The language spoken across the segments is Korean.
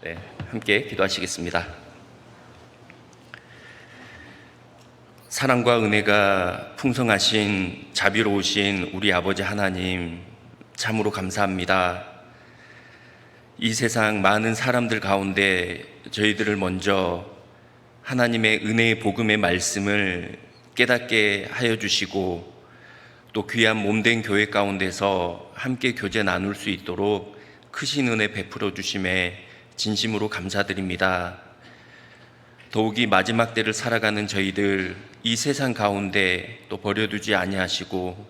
네, 함께 기도하시겠습니다. 사랑과 은혜가 풍성하신 자비로우신 우리 아버지 하나님, 참으로 감사합니다. 이 세상 많은 사람들 가운데 저희들을 먼저 하나님의 은혜의 복음의 말씀을 깨닫게 하여 주시고, 또 귀한 몸된 교회 가운데서 함께 교제 나눌 수 있도록 크신 은혜 베풀어 주심에 진심으로 감사드립니다. 더욱이 마지막 때를 살아가는 저희들, 이 세상 가운데 또 버려두지 아니하시고,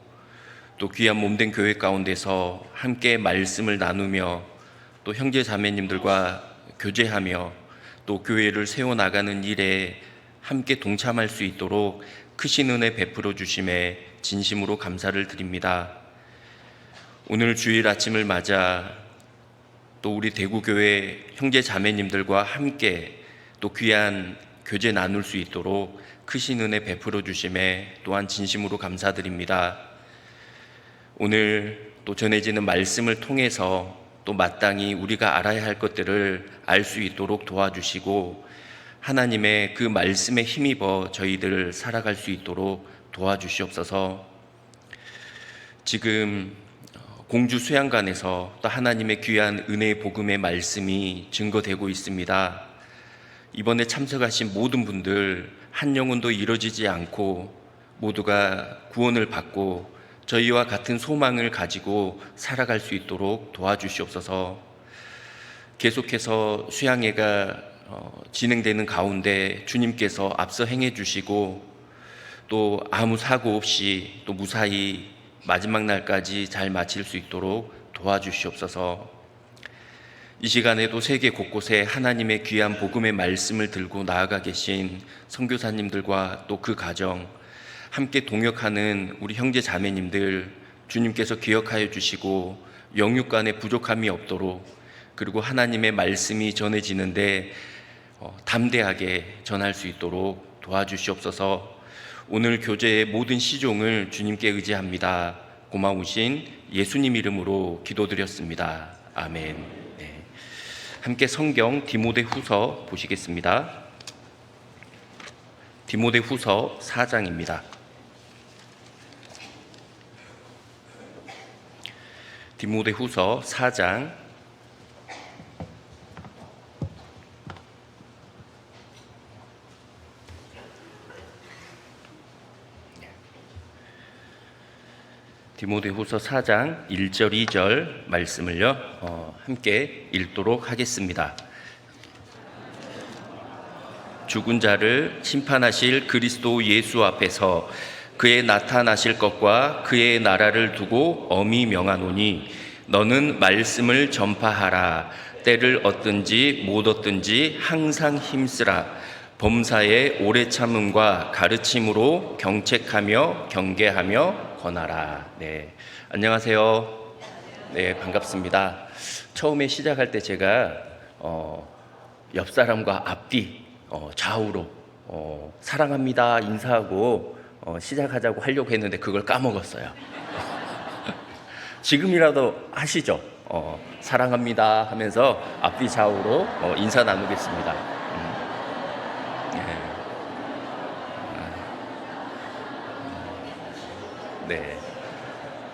또 귀한 몸된 교회 가운데서 함께 말씀을 나누며 또 형제 자매님들과 교제하며 또 교회를 세워나가는 일에 함께 동참할 수 있도록 크신 은혜 베풀어 주심에 진심으로 감사를 드립니다. 오늘 주일 아침을 맞아 또 우리 대구교회 형제 자매님들과 함께 또 귀한 교제 나눌 수 있도록 크신 은혜 베풀어 주심에 또한 진심으로 감사드립니다. 오늘 또 전해지는 말씀을 통해서 또 마땅히 우리가 알아야 할 것들을 알 수 있도록 도와주시고, 하나님의 그 말씀에 힘입어 저희들 살아갈 수 있도록 도와주시옵소서. 지금 공주 수양관에서 또 하나님의 귀한 은혜의 복음의 말씀이 증거되고 있습니다. 이번에 참석하신 모든 분들 한 영혼도 이뤄지지 않고 모두가 구원을 받고 저희와 같은 소망을 가지고 살아갈 수 있도록 도와주시옵소서. 계속해서 수양회가 진행되는 가운데 주님께서 앞서 행해 주시고, 또 아무 사고 없이 또 무사히 마지막 날까지 잘 마칠 수 있도록 도와주시옵소서. 이 시간에도 세계 곳곳에 하나님의 귀한 복음의 말씀을 들고 나아가 계신 선교사님들과 또 그 가정, 함께 동역하는 우리 형제 자매님들 주님께서 기억하여 주시고 영육 간에 부족함이 없도록, 그리고 하나님의 말씀이 전해지는데 담대하게 전할 수 있도록 도와주시옵소서. 오늘 교제의 모든 시종을 주님께 의지합니다. 고마우신 예수님 이름으로 기도드렸습니다. 아멘. 네. 함께 성경 디모데후서 보시겠습니다. 디모데후서 4장입니다. 디모데후서 4장 디모데후서 4장 1절 2절 말씀을요 함께 읽도록 하겠습니다. 죽은 자를 심판하실 그리스도 예수 앞에서 그의 나타나실 것과 그의 나라를 두고 엄히 명하노니, 너는 말씀을 전파하라. 때를 얻든지 못 얻든지 항상 힘쓰라. 범사에 오래 참음과 가르침으로 경책하며 경계하며 권하라. 네, 안녕하세요. 네, 반갑습니다. 처음에 시작할 때 제가 옆 사람과 앞뒤 좌우로 사랑합니다 인사하고 시작하자고 하려고 했는데 그걸 까먹었어요. 지금이라도 하시죠. 사랑합니다 하면서 앞뒤 좌우로 인사 나누겠습니다. 네,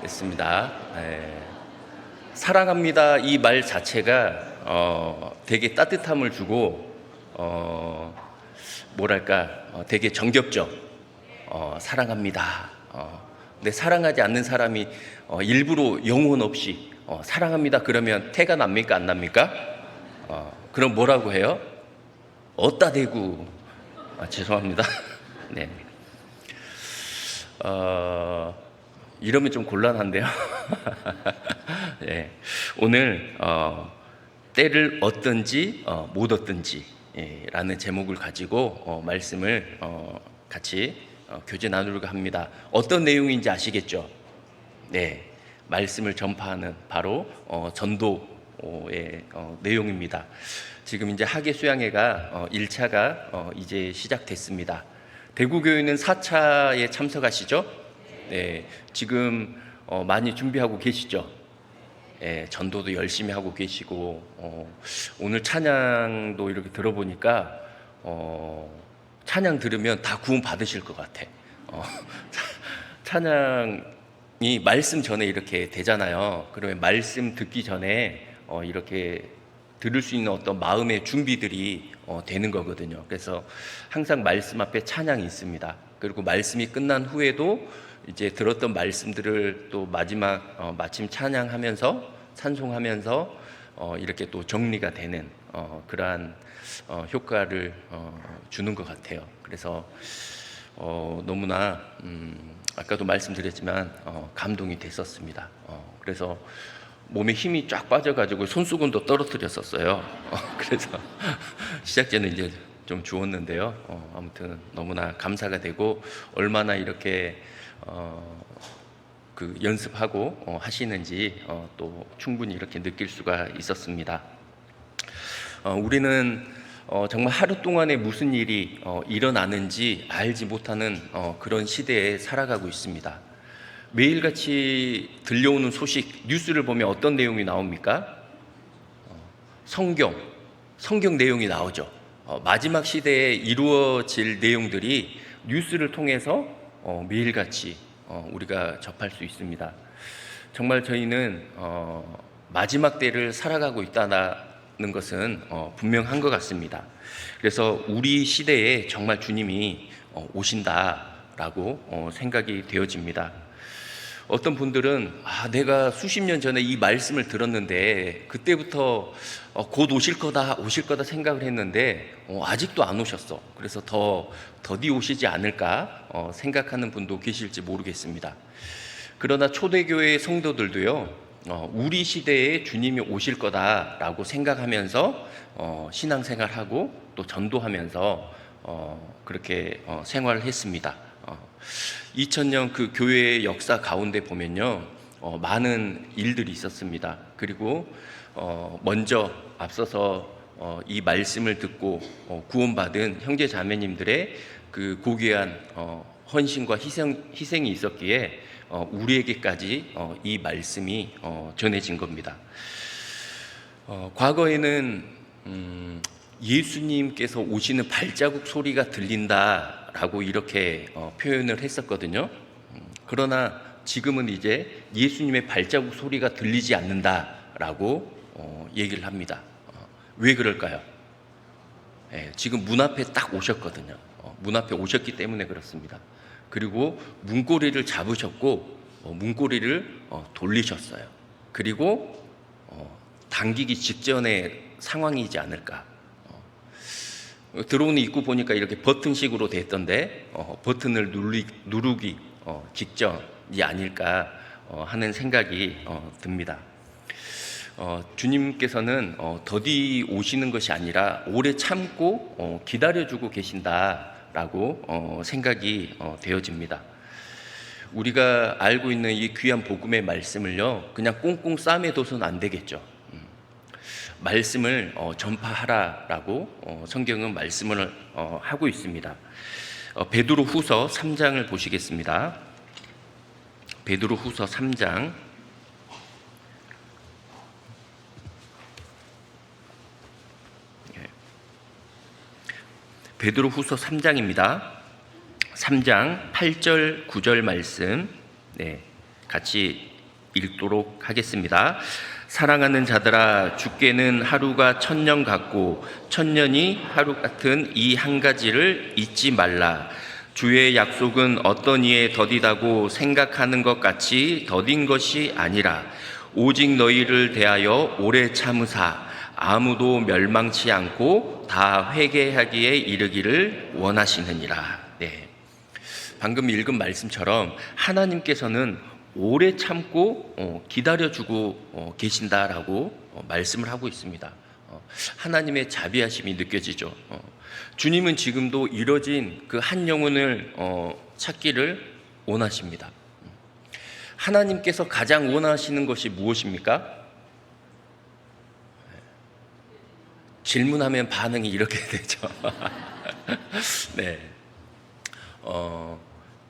됐습니다. 네. 사랑합니다 이 말 자체가 되게 따뜻함을 주고 뭐랄까 되게 정겹죠. 사랑합니다. 근데 사랑하지 않는 사람이 일부러 영혼 없이 사랑합니다 그러면 태가 납니까 안 납니까? 그럼 뭐라고 해요? 어따 대고. 죄송합니다. 네. 이러면 좀 곤란한데요. 네. 오늘 때를 얻든지 못 얻든지 라는 제목을 가지고 말씀을 같이 교제 나누려고 합니다. 어떤 내용인지 아시겠죠? 네, 말씀을 전파하는 바로 전도의 내용입니다. 지금 이제 학예 수양회가 1차가 이제 시작됐습니다. 대구교회는 4차에 참석하시죠? 네, 지금 많이 준비하고 계시죠? 전도도 열심히 하고 계시고, 오늘 찬양도 이렇게 들어보니까 찬양 들으면 다 구원 받으실 것 같아. 찬양이 말씀 전에 이렇게 되잖아요. 그러면 말씀 듣기 전에 이렇게 들을 수 있는 어떤 마음의 준비들이 되는 거거든요. 그래서 항상 말씀 앞에 찬양이 있습니다. 그리고 말씀이 끝난 후에도 이제 들었던 말씀들을 또 마지막 마침 찬양하면서 찬송하면서 이렇게 또 정리가 되는 그러한 효과를 주는 것 같아요. 그래서 너무나 아까도 말씀드렸지만 감동이 됐었습니다. 그래서 몸에 힘이 쫙 빠져가지고 손수건도 떨어뜨렸었어요. 그래서 시작 전에 이제 좀 주웠는데요. 아무튼 너무나 감사가 되고 얼마나 이렇게 그 연습하고 하시는지 또 충분히 이렇게 느낄 수가 있었습니다. 우리는 정말 하루 동안에 무슨 일이 일어나는지 알지 못하는 그런 시대에 살아가고 있습니다. 매일같이 들려오는 소식, 뉴스를 보면 어떤 내용이 나옵니까? 성경 내용이 나오죠. 마지막 시대에 이루어질 내용들이 뉴스를 통해서 매일같이 우리가 접할 수 있습니다. 정말 저희는 마지막 때를 살아가고 있다는 것은 분명한 것 같습니다. 그래서 우리 시대에 정말 주님이 오신다라고 생각이 되어집니다. 어떤 분들은 내가 수십 년 전에 이 말씀을 들었는데 그때부터 곧 오실 거다 생각을 했는데 아직도 안 오셨어. 그래서 더디 오시지 않을까 생각하는 분도 계실지 모르겠습니다. 그러나 초대교회 성도들도요, 우리 시대에 주님이 오실 거다라고 생각하면서 신앙생활하고 또 전도하면서 그렇게 생활을 했습니다. 2000년 그 교회의 역사 가운데 보면요, 많은 일들이 있었습니다. 그리고 먼저 앞서서 이 말씀을 듣고 구원받은 형제 자매님들의 그 고귀한 헌신과 희생이 있었기에 우리에게까지 이 말씀이 전해진 겁니다. 과거에는 예수님께서 오시는 발자국 소리가 들린다라고 이렇게 표현을 했었거든요. 그러나 지금은 이제 예수님의 발자국 소리가 들리지 않는다라고 얘기를 합니다. 왜 그럴까요? 지금 문 앞에 딱 오셨거든요. 문 앞에 오셨기 때문에 그렇습니다. 그리고 문고리를 잡으셨고 문고리를 돌리셨어요. 그리고 당기기 직전의 상황이지 않을까. 들어오는 입구 보니까 이렇게 버튼식으로 됐던데 버튼을 누르기 직전이 아닐까 하는 생각이 듭니다. 주님께서는 더디 오시는 것이 아니라 오래 참고 기다려주고 계신다라고 생각이 되어집니다. 우리가 알고 있는 이 귀한 복음의 말씀을요, 그냥 꽁꽁 싸매둬서는 안 되겠죠. 말씀을 전파하라라고 성경은 말씀을 하고 있습니다. 베드로 후서 3장을 보시겠습니다. 베드로 후서 3장 베드로 후서 3장입니다. 3장 8절 9절 말씀 같이 읽도록 하겠습니다. 사랑하는 자들아, 주께는 하루가 1000년 같고 1000년이 하루 같은 이 한 가지를 잊지 말라. 주의 약속은 어떤 이에 더디다고 생각하는 것 같이 더딘 것이 아니라 오직 너희를 대하여 오래 참으사 아무도 멸망치 않고 다 회개하기에 이르기를 원하시느니라. 방금 읽은 말씀처럼 하나님께서는 오래 참고 기다려주고 계신다라고 말씀을 하고 있습니다. 하나님의 자비하심이 느껴지죠. 주님은 지금도 이뤄진 그 한 영혼을 찾기를 원하십니다. 하나님께서 가장 원하시는 것이 무엇입니까? 질문하면 반응이 이렇게 되죠.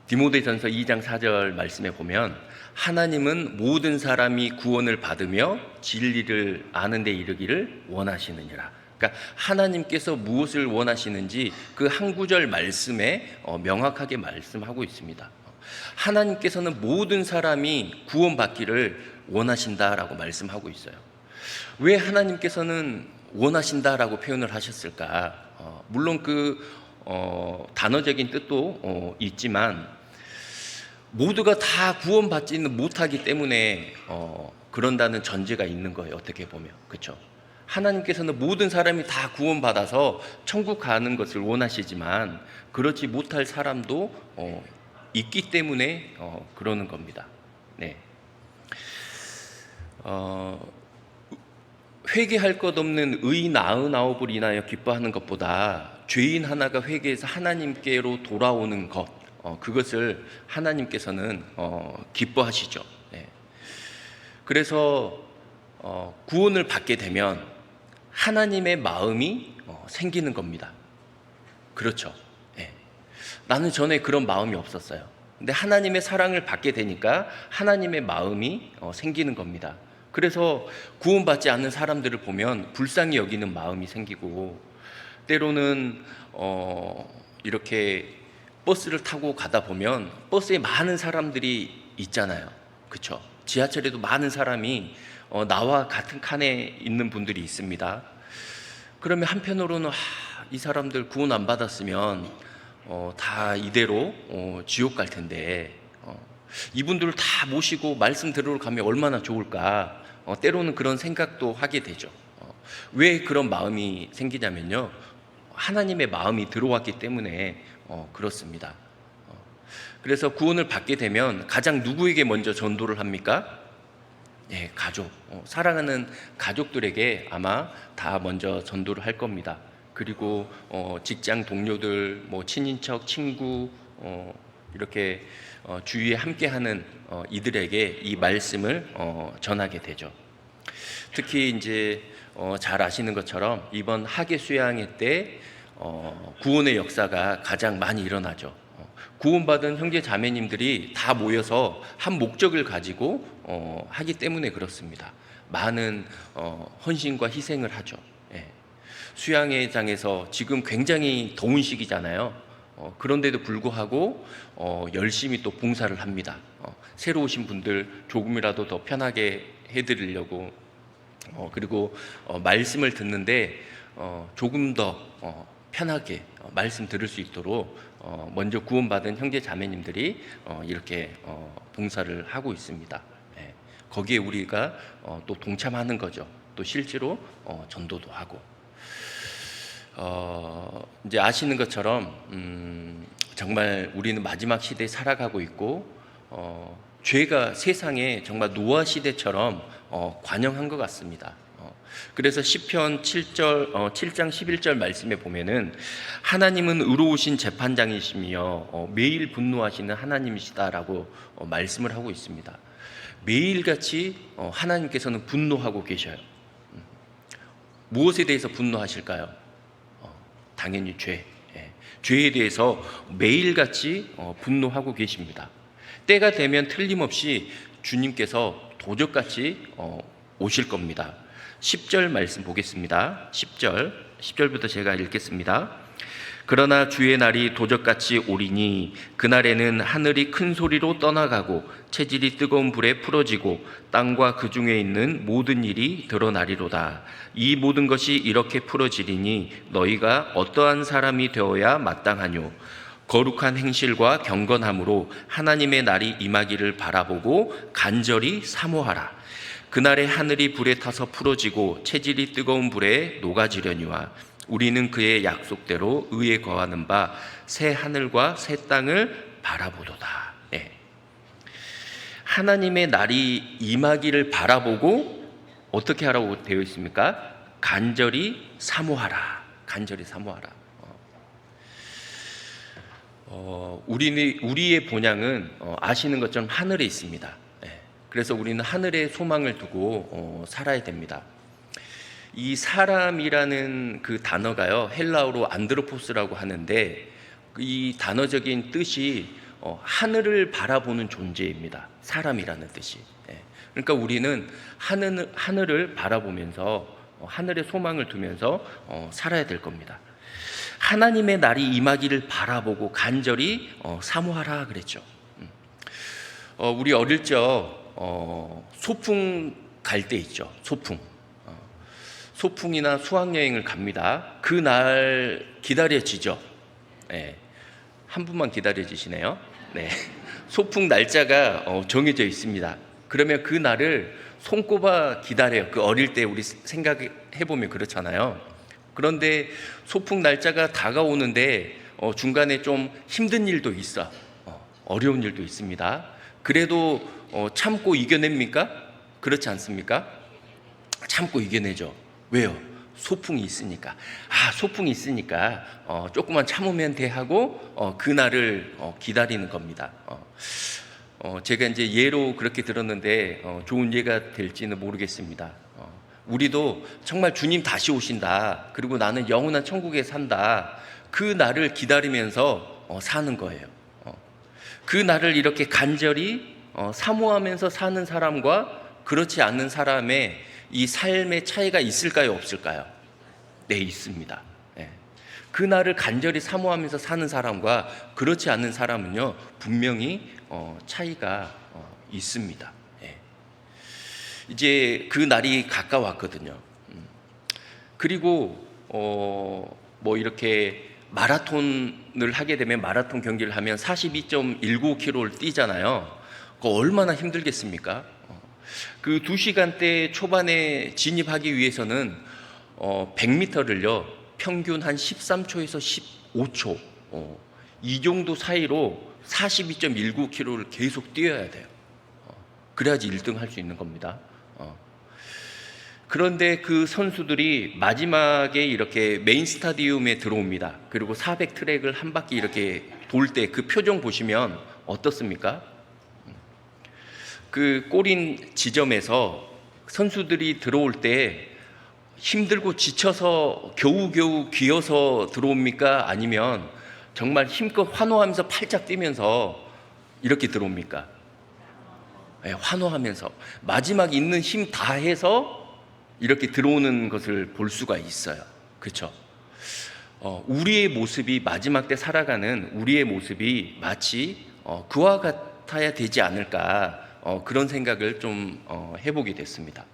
디모데전서 2장 4절 말씀에 보면 하나님은 모든 사람이 구원을 받으며 진리를 아는 데 이르기를 원하시느니라. 그러니까 하나님께서 무엇을 원하시는지 그 한 구절 말씀에 명확하게 말씀하고 있습니다. 하나님께서는 모든 사람이 구원받기를 원하신다라고 말씀하고 있어요. 왜 하나님께서는 원하신다라고 표현을 하셨을까? 물론 그 단어적인 뜻도 있지만 모두가 다 구원받지는 못하기 때문에 그런다는 전제가 있는 거예요. 어떻게 보면 그렇죠? 하나님께서는 모든 사람이 다 구원받아서 천국 가는 것을 원하시지만 그렇지 못할 사람도 있기 때문에 그러는 겁니다. 네. 회개할 것 없는 의인 99을 인하여 기뻐하는 것보다 죄인 하나가 회개해서 하나님께로 돌아오는 것, 그것을 하나님께서는 기뻐하시죠. 네. 그래서 구원을 받게 되면 하나님의 마음이 생기는 겁니다. 그렇죠. 네. 나는 전에 그런 마음이 없었어요. 근데 하나님의 사랑을 받게 되니까 하나님의 마음이 생기는 겁니다. 그래서 구원받지 않는 사람들을 보면 불쌍히 여기는 마음이 생기고, 때로는 이렇게 버스를 타고 가다 보면 버스에 많은 사람들이 있잖아요. 그렇죠? 지하철에도 많은 사람이 나와 같은 칸에 있는 분들이 있습니다. 그러면 한편으로는 이 사람들 구원 안 받았으면 다 이대로 지옥 갈 텐데 이분들을 다 모시고 말씀 들으러 가면 얼마나 좋을까. 때로는 그런 생각도 하게 되죠. 왜 그런 마음이 생기냐면요, 하나님의 마음이 들어왔기 때문에 그렇습니다. 그래서 구원을 받게 되면 가장 누구에게 먼저 전도를 합니까? 네, 가족, 사랑하는 가족들에게 아마 다 먼저 전도를 할 겁니다. 그리고 직장 동료들, 친인척, 친구, 이렇게 주위에 함께하는 이들에게 이 말씀을 전하게 되죠. 특히 이제 잘 아시는 것처럼 이번 학예 수양회 때 구원의 역사가 가장 많이 일어나죠. 구원받은 형제 자매님들이 다 모여서 한 목적을 가지고 하기 때문에 그렇습니다. 많은 헌신과 희생을 하죠. 예. 수양회장에서 지금 굉장히 더운 시기잖아요. 그런데도 불구하고 열심히 또 봉사를 합니다. 새로 오신 분들 조금이라도 더 편하게 해드리려고, 그리고 말씀을 듣는데 조금 더 편하게 말씀 들을 수 있도록 먼저 구원받은 형제 자매님들이 이렇게 봉사를 하고 있습니다. 예. 거기에 우리가 또 동참하는 거죠. 또 실제로 전도도 하고. 이제 아시는 것처럼 정말 우리는 마지막 시대에 살아가고 있고 죄가 세상에 정말 노아 시대처럼 관영한 것 같습니다. 그래서 시편 7장 11절 말씀에 보면은 하나님은 의로우신 재판장이시며 매일 분노하시는 하나님이시다라고 말씀을 하고 있습니다. 매일같이 하나님께서는 분노하고 계셔요. 무엇에 대해서 분노하실까요? 당연히 죄. 죄에 대해서 매일같이 분노하고 계십니다. 때가 되면 틀림없이 주님께서 도적같이 오실 겁니다. 10절 말씀 보겠습니다. 10절부터 제가 읽겠습니다. 그러나 주의 날이 도적같이 오리니 그날에는 하늘이 큰 소리로 떠나가고 체질이 뜨거운 불에 풀어지고 땅과 그 중에 있는 모든 일이 드러나리로다. 이 모든 것이 이렇게 풀어지리니 너희가 어떠한 사람이 되어야 마땅하뇨. 거룩한 행실과 경건함으로 하나님의 날이 임하기를 바라보고 간절히 사모하라. 그날에 하늘이 불에 타서 풀어지고 체질이 뜨거운 불에 녹아지려니와 우리는 그의 약속대로 의에 거하는 바 새 하늘과 새 땅을 바라보도다. 네. 하나님의 날이 임하기를 바라보고 어떻게 하라고 되어 있습니까? 간절히 사모하라. 간절히 사모하라. 우리의 본향은 아시는 것처럼 하늘에 있습니다. 네. 그래서 우리는 하늘에 소망을 두고 살아야 됩니다. 이 사람이라는 그 단어가요, 헬라어로 안드로포스라고 하는데 이 단어적인 뜻이 하늘을 바라보는 존재입니다. 사람이라는 뜻이. 예. 그러니까 우리는 하늘을 바라보면서 하늘의 소망을 두면서 살아야 될 겁니다. 하나님의 날이 임하기를 바라보고 간절히 사모하라 그랬죠. 우리 어릴 적 소풍 갈 때 있죠. 소풍이나 수학여행을 갑니다. 그 날 기다려지죠. 네. 한 분만 기다려지시네요. 네. 소풍 날짜가 정해져 있습니다. 그러면 그 날을 손꼽아 기다려요. 그 어릴 때 우리 생각해보면 그렇잖아요. 그런데 소풍 날짜가 다가오는데 중간에 좀 힘든 일도 있어. 어려운 일도 있습니다. 그래도 참고 이겨냅니까? 그렇지 않습니까? 참고 이겨내죠. 왜요? 소풍이 있으니까. 소풍이 있으니까 조금만 참으면 돼 하고 그날을 기다리는 겁니다. 제가 이제 예로 그렇게 들었는데 좋은 예가 될지는 모르겠습니다. 우리도 정말 주님 다시 오신다, 그리고 나는 영원한 천국에 산다, 그 날을 기다리면서 사는 거예요. 그 날을 이렇게 간절히 사모하면서 사는 사람과 그렇지 않는 사람의 이 삶의 차이가 있을까요, 없을까요? 네, 있습니다. 네. 그 날을 간절히 사모하면서 사는 사람과 그렇지 않는 사람은요, 분명히 차이가 있습니다. 네. 이제 그 날이 가까웠거든요. 그리고 뭐 이렇게 마라톤을 하게 되면, 마라톤 경기를 하면 42.19km를 뛰잖아요. 그거 얼마나 힘들겠습니까? 그 2시간대 초반에 진입하기 위해서는 100m를요 평균 한 13초에서 15초 이 정도 사이로 42.19km를 계속 뛰어야 돼요. 그래야지 1등 할 수 있는 겁니다. 그런데 그 선수들이 마지막에 이렇게 메인 스타디움에 들어옵니다. 그리고 400트랙을 한 바퀴 이렇게 돌 때 그 표정 보시면 어떻습니까? 그 골인 지점에서 선수들이 들어올 때 힘들고 지쳐서 겨우겨우 기어서 들어옵니까? 아니면 정말 힘껏 환호하면서 팔짝 뛰면서 이렇게 들어옵니까? 네, 환호하면서 마지막 있는 힘 다 해서 이렇게 들어오는 것을 볼 수가 있어요. 그렇죠? 우리의 모습이, 마지막 때 살아가는 우리의 모습이 마치 그와 같아야 되지 않을까, 그런 생각을 좀 해보게 됐습니다.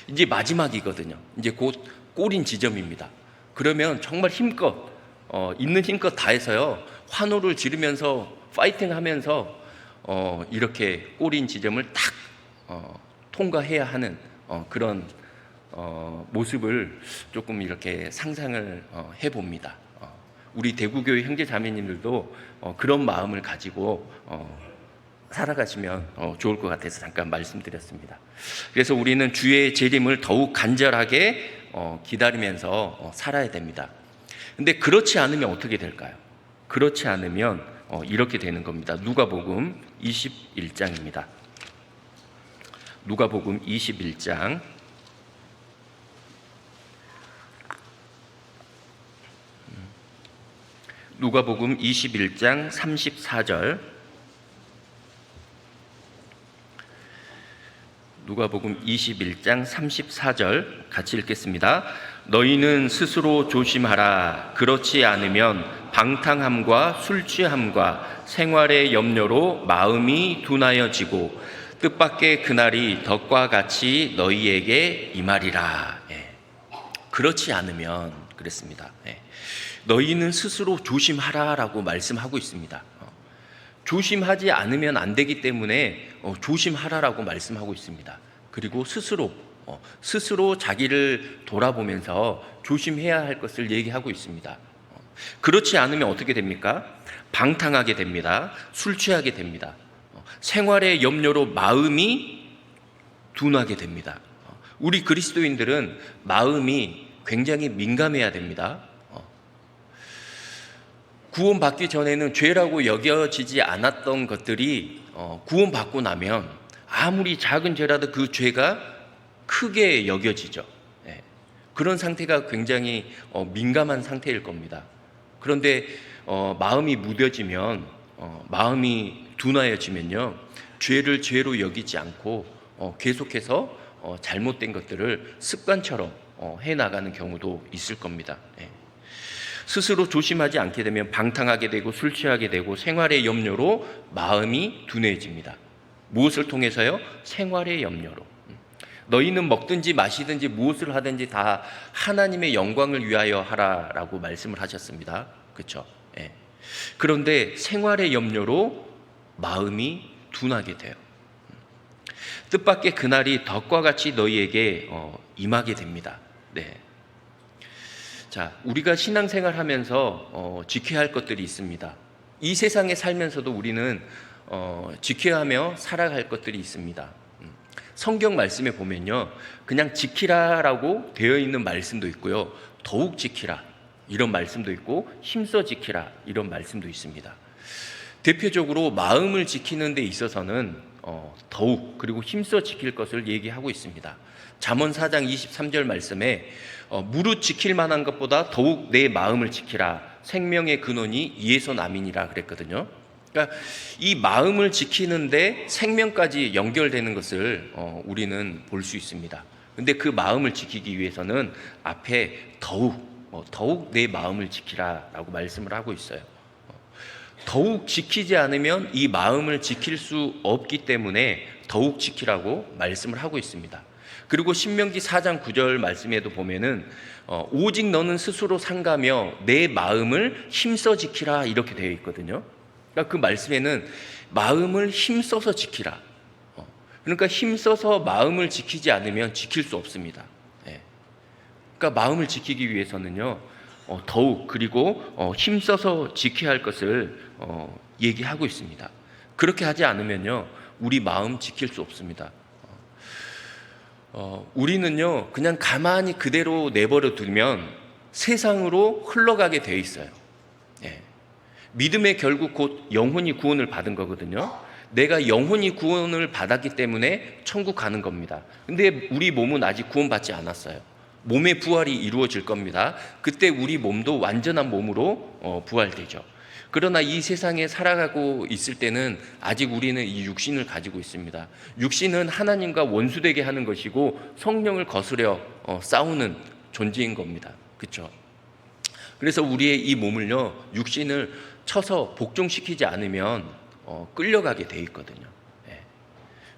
이제 마지막이거든요. 이제 곧 골인 지점입니다. 그러면 정말 힘껏 있는 힘껏 다해서요 환호를 지르면서 파이팅하면서 이렇게 골인 지점을 딱 통과해야 하는 그런 모습을 조금 이렇게 상상을 해봅니다. 우리 대구교회 형제 자매님들도 그런 마음을 가지고 살아가시면 좋을 것 같아서 잠깐 말씀드렸습니다. 그래서 우리는 주의 재림을 더욱 간절하게 기다리면서 살아야 됩니다. 근데 그렇지 않으면 어떻게 될까요? 그렇지 않으면 이렇게 되는 겁니다. 누가복음 21장입니다. 누가복음 21장 누가복음 21장 34절, 누가복음 21장 34절 같이 읽겠습니다. 너희는 스스로 조심하라. 그렇지 않으면 방탕함과 술 취함과 생활의 염려로 마음이 둔하여지고 뜻밖의 그날이 덕과 같이 너희에게 임하리라. 그렇지 않으면 그랬습니다. 너희는 스스로 조심하라라고 말씀하고 있습니다. 조심하지 않으면 안 되기 때문에 조심하라라고 말씀하고 있습니다. 그리고 스스로 자기를 돌아보면서 조심해야 할 것을 얘기하고 있습니다. 그렇지 않으면 어떻게 됩니까? 방탕하게 됩니다. 술 취하게 됩니다. 생활의 염려로 마음이 둔하게 됩니다. 우리 그리스도인들은 마음이 굉장히 민감해야 됩니다. 구원받기 전에는 죄라고 여겨지지 않았던 것들이 구원받고 나면 아무리 작은 죄라도 그 죄가 크게 여겨지죠. 그런 상태가 굉장히 민감한 상태일 겁니다. 그런데 마음이 무뎌지면 마음이 둔하여지면요, 죄를 죄로 여기지 않고 계속해서 잘못된 것들을 습관처럼 해나가는 경우도 있을 겁니다. 예. 스스로 조심하지 않게 되면 방탕하게 되고 술 취하게 되고 생활의 염려로 마음이 둔해집니다. 무엇을 통해서요? 생활의 염려로. 너희는 먹든지 마시든지 무엇을 하든지 다 하나님의 영광을 위하여 하라라고 말씀을 하셨습니다. 그렇죠? 예. 그런데 생활의 염려로 마음이 둔하게 돼요. 뜻밖의 그날이 덕과 같이 너희에게 임하게 됩니다. 네. 자, 우리가 신앙생활 하면서 지켜야 할 것들이 있습니다. 이 세상에 살면서도 우리는 지켜야 하며 살아갈 것들이 있습니다. 성경 말씀에 보면요, 그냥 지키라라고 되어 있는 말씀도 있고요, 더욱 지키라 이런 말씀도 있고 힘써 지키라 이런 말씀도 있습니다. 대표적으로 마음을 지키는 데 있어서는 더욱 그리고 힘써 지킬 것을 얘기하고 있습니다. 잠언 4장 23절 말씀에 무릇 지킬 만한 것보다 더욱 내 마음을 지키라, 생명의 근원이 이에서 남이니라 그랬거든요. 그러니까 이 마음을 지키는데 생명까지 연결되는 것을 우리는 볼 수 있습니다. 근데 그 마음을 지키기 위해서는 앞에 더욱 내 마음을 지키라라고 말씀을 하고 있어요. 더욱 지키지 않으면 이 마음을 지킬 수 없기 때문에 더욱 지키라고 말씀을 하고 있습니다. 그리고 신명기 4장 9절 말씀에도 보면은 오직 너는 스스로 삼가며 내 마음을 힘써 지키라 이렇게 되어 있거든요. 그러니까 그 말씀에는 마음을 힘써서 지키라. 그러니까 힘써서 마음을 지키지 않으면 지킬 수 없습니다. 그러니까 마음을 지키기 위해서는요, 더욱 그리고 힘써서 지켜야 할 것을 얘기하고 있습니다. 그렇게 하지 않으면요, 우리 마음 지킬 수 없습니다. 우리는요, 그냥 가만히 그대로 내버려 두면 세상으로 흘러가게 돼 있어요. 믿음의 결국 곧 영혼이 구원을 받은 거거든요. 내가 영혼이 구원을 받았기 때문에 천국 가는 겁니다. 근데 우리 몸은 아직 구원받지 않았어요. 몸의 부활이 이루어질 겁니다. 그때 우리 몸도 완전한 몸으로 부활되죠. 그러나 이 세상에 살아가고 있을 때는 아직 우리는 이 육신을 가지고 있습니다. 육신은 하나님과 원수되게 하는 것이고 성령을 거스려 싸우는 존재인 겁니다. 그렇죠? 그래서 우리의 이 몸을요, 육신을 쳐서 복종시키지 않으면 끌려가게 돼 있거든요.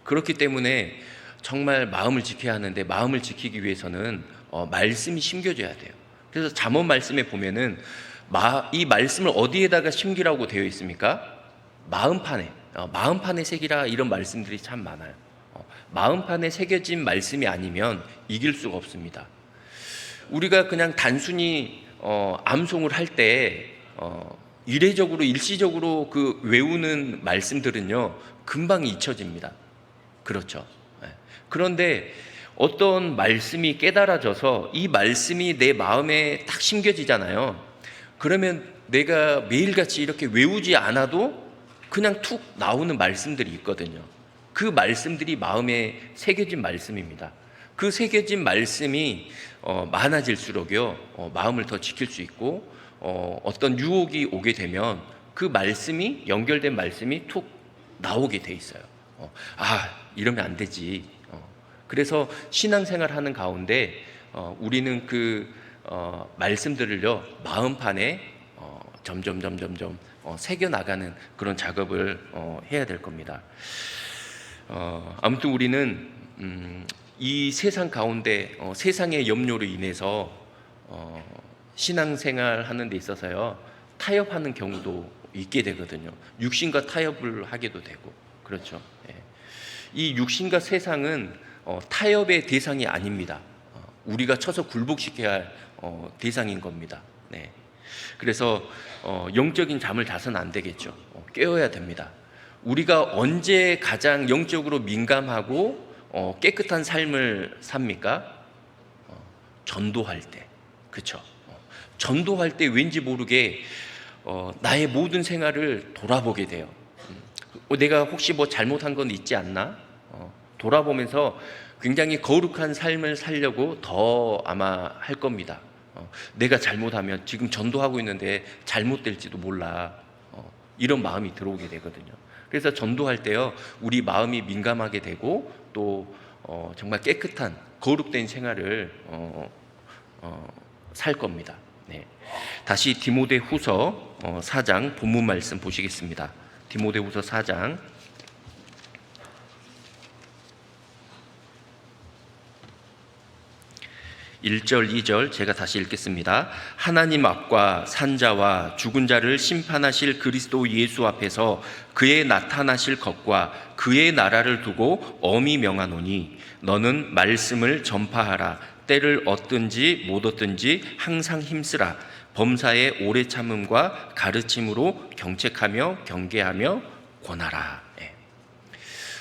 그렇기 때문에 정말 마음을 지켜야 하는데, 마음을 지키기 위해서는 말씀이 심겨져야 돼요. 그래서 잠언 말씀에 보면은 이 말씀을 어디에다가 심기라고 되어 있습니까? 마음판에 새기라 이런 말씀들이 참 많아요. 마음판에 새겨진 말씀이 아니면 이길 수가 없습니다. 우리가 그냥 단순히 암송을 할 때 이례적으로 일시적으로 그 외우는 말씀들은요, 금방 잊혀집니다. 그렇죠. 그런데 어떤 말씀이 깨달아져서 이 말씀이 내 마음에 딱 심겨지잖아요. 그러면 내가 매일같이 이렇게 외우지 않아도 그냥 툭 나오는 말씀들이 있거든요. 그 말씀들이 마음에 새겨진 말씀입니다. 그 새겨진 말씀이 많아질수록요, 마음을 더 지킬 수 있고, 어떤 유혹이 오게 되면 그 말씀이, 연결된 말씀이 툭 나오게 돼 있어요. 이러면 안 되지. 그래서 신앙생활 하는 가운데 우리는 그 말씀들을요, 마음판에 점점 새겨나가는 그런 작업을 해야 될 겁니다. 아무튼 우리는 이 세상 가운데 세상의 염려로 인해서 신앙생활 하는 데 있어서요, 타협하는 경우도 있게 되거든요. 육신과 타협을 하게도 되고. 그렇죠. 이 육신과 세상은 타협의 대상이 아닙니다. 우리가 쳐서 굴복시켜야 할 대상인 겁니다. 그래서 영적인 잠을 자서는 안 되겠죠. 깨어야 됩니다. 우리가 언제 가장 영적으로 민감하고 깨끗한 삶을 삽니까? 전도할 때. 그렇죠. 전도할 때 왠지 모르게 나의 모든 생활을 돌아보게 돼요. 내가 혹시 뭐 잘못한 건 있지 않나? 돌아보면서 굉장히 거룩한 삶을 살려고 더 아마 할 겁니다. 내가 잘못하면 지금 전도하고 있는데 잘못될지도 몰라. 이런 마음이 들어오게 되거든요. 그래서 전도할 때요, 우리 마음이 민감하게 되고 또 정말 깨끗한 거룩된 생활을 살 겁니다. 네. 다시 디모데후서 4장 본문 말씀 보시겠습니다. 디모데후서 4장 1절, 2절 제가 다시 읽겠습니다. 하나님 앞과 산자와 죽은 자를 심판하실 그리스도 예수 앞에서 그의 나타나실 것과 그의 나라를 두고 엄히 명하노니 너는 말씀을 전파하라. 때를 얻든지 못 얻든지 항상 힘쓰라. 범사의 오래 참음과 가르침으로 경책하며 경계하며 권하라.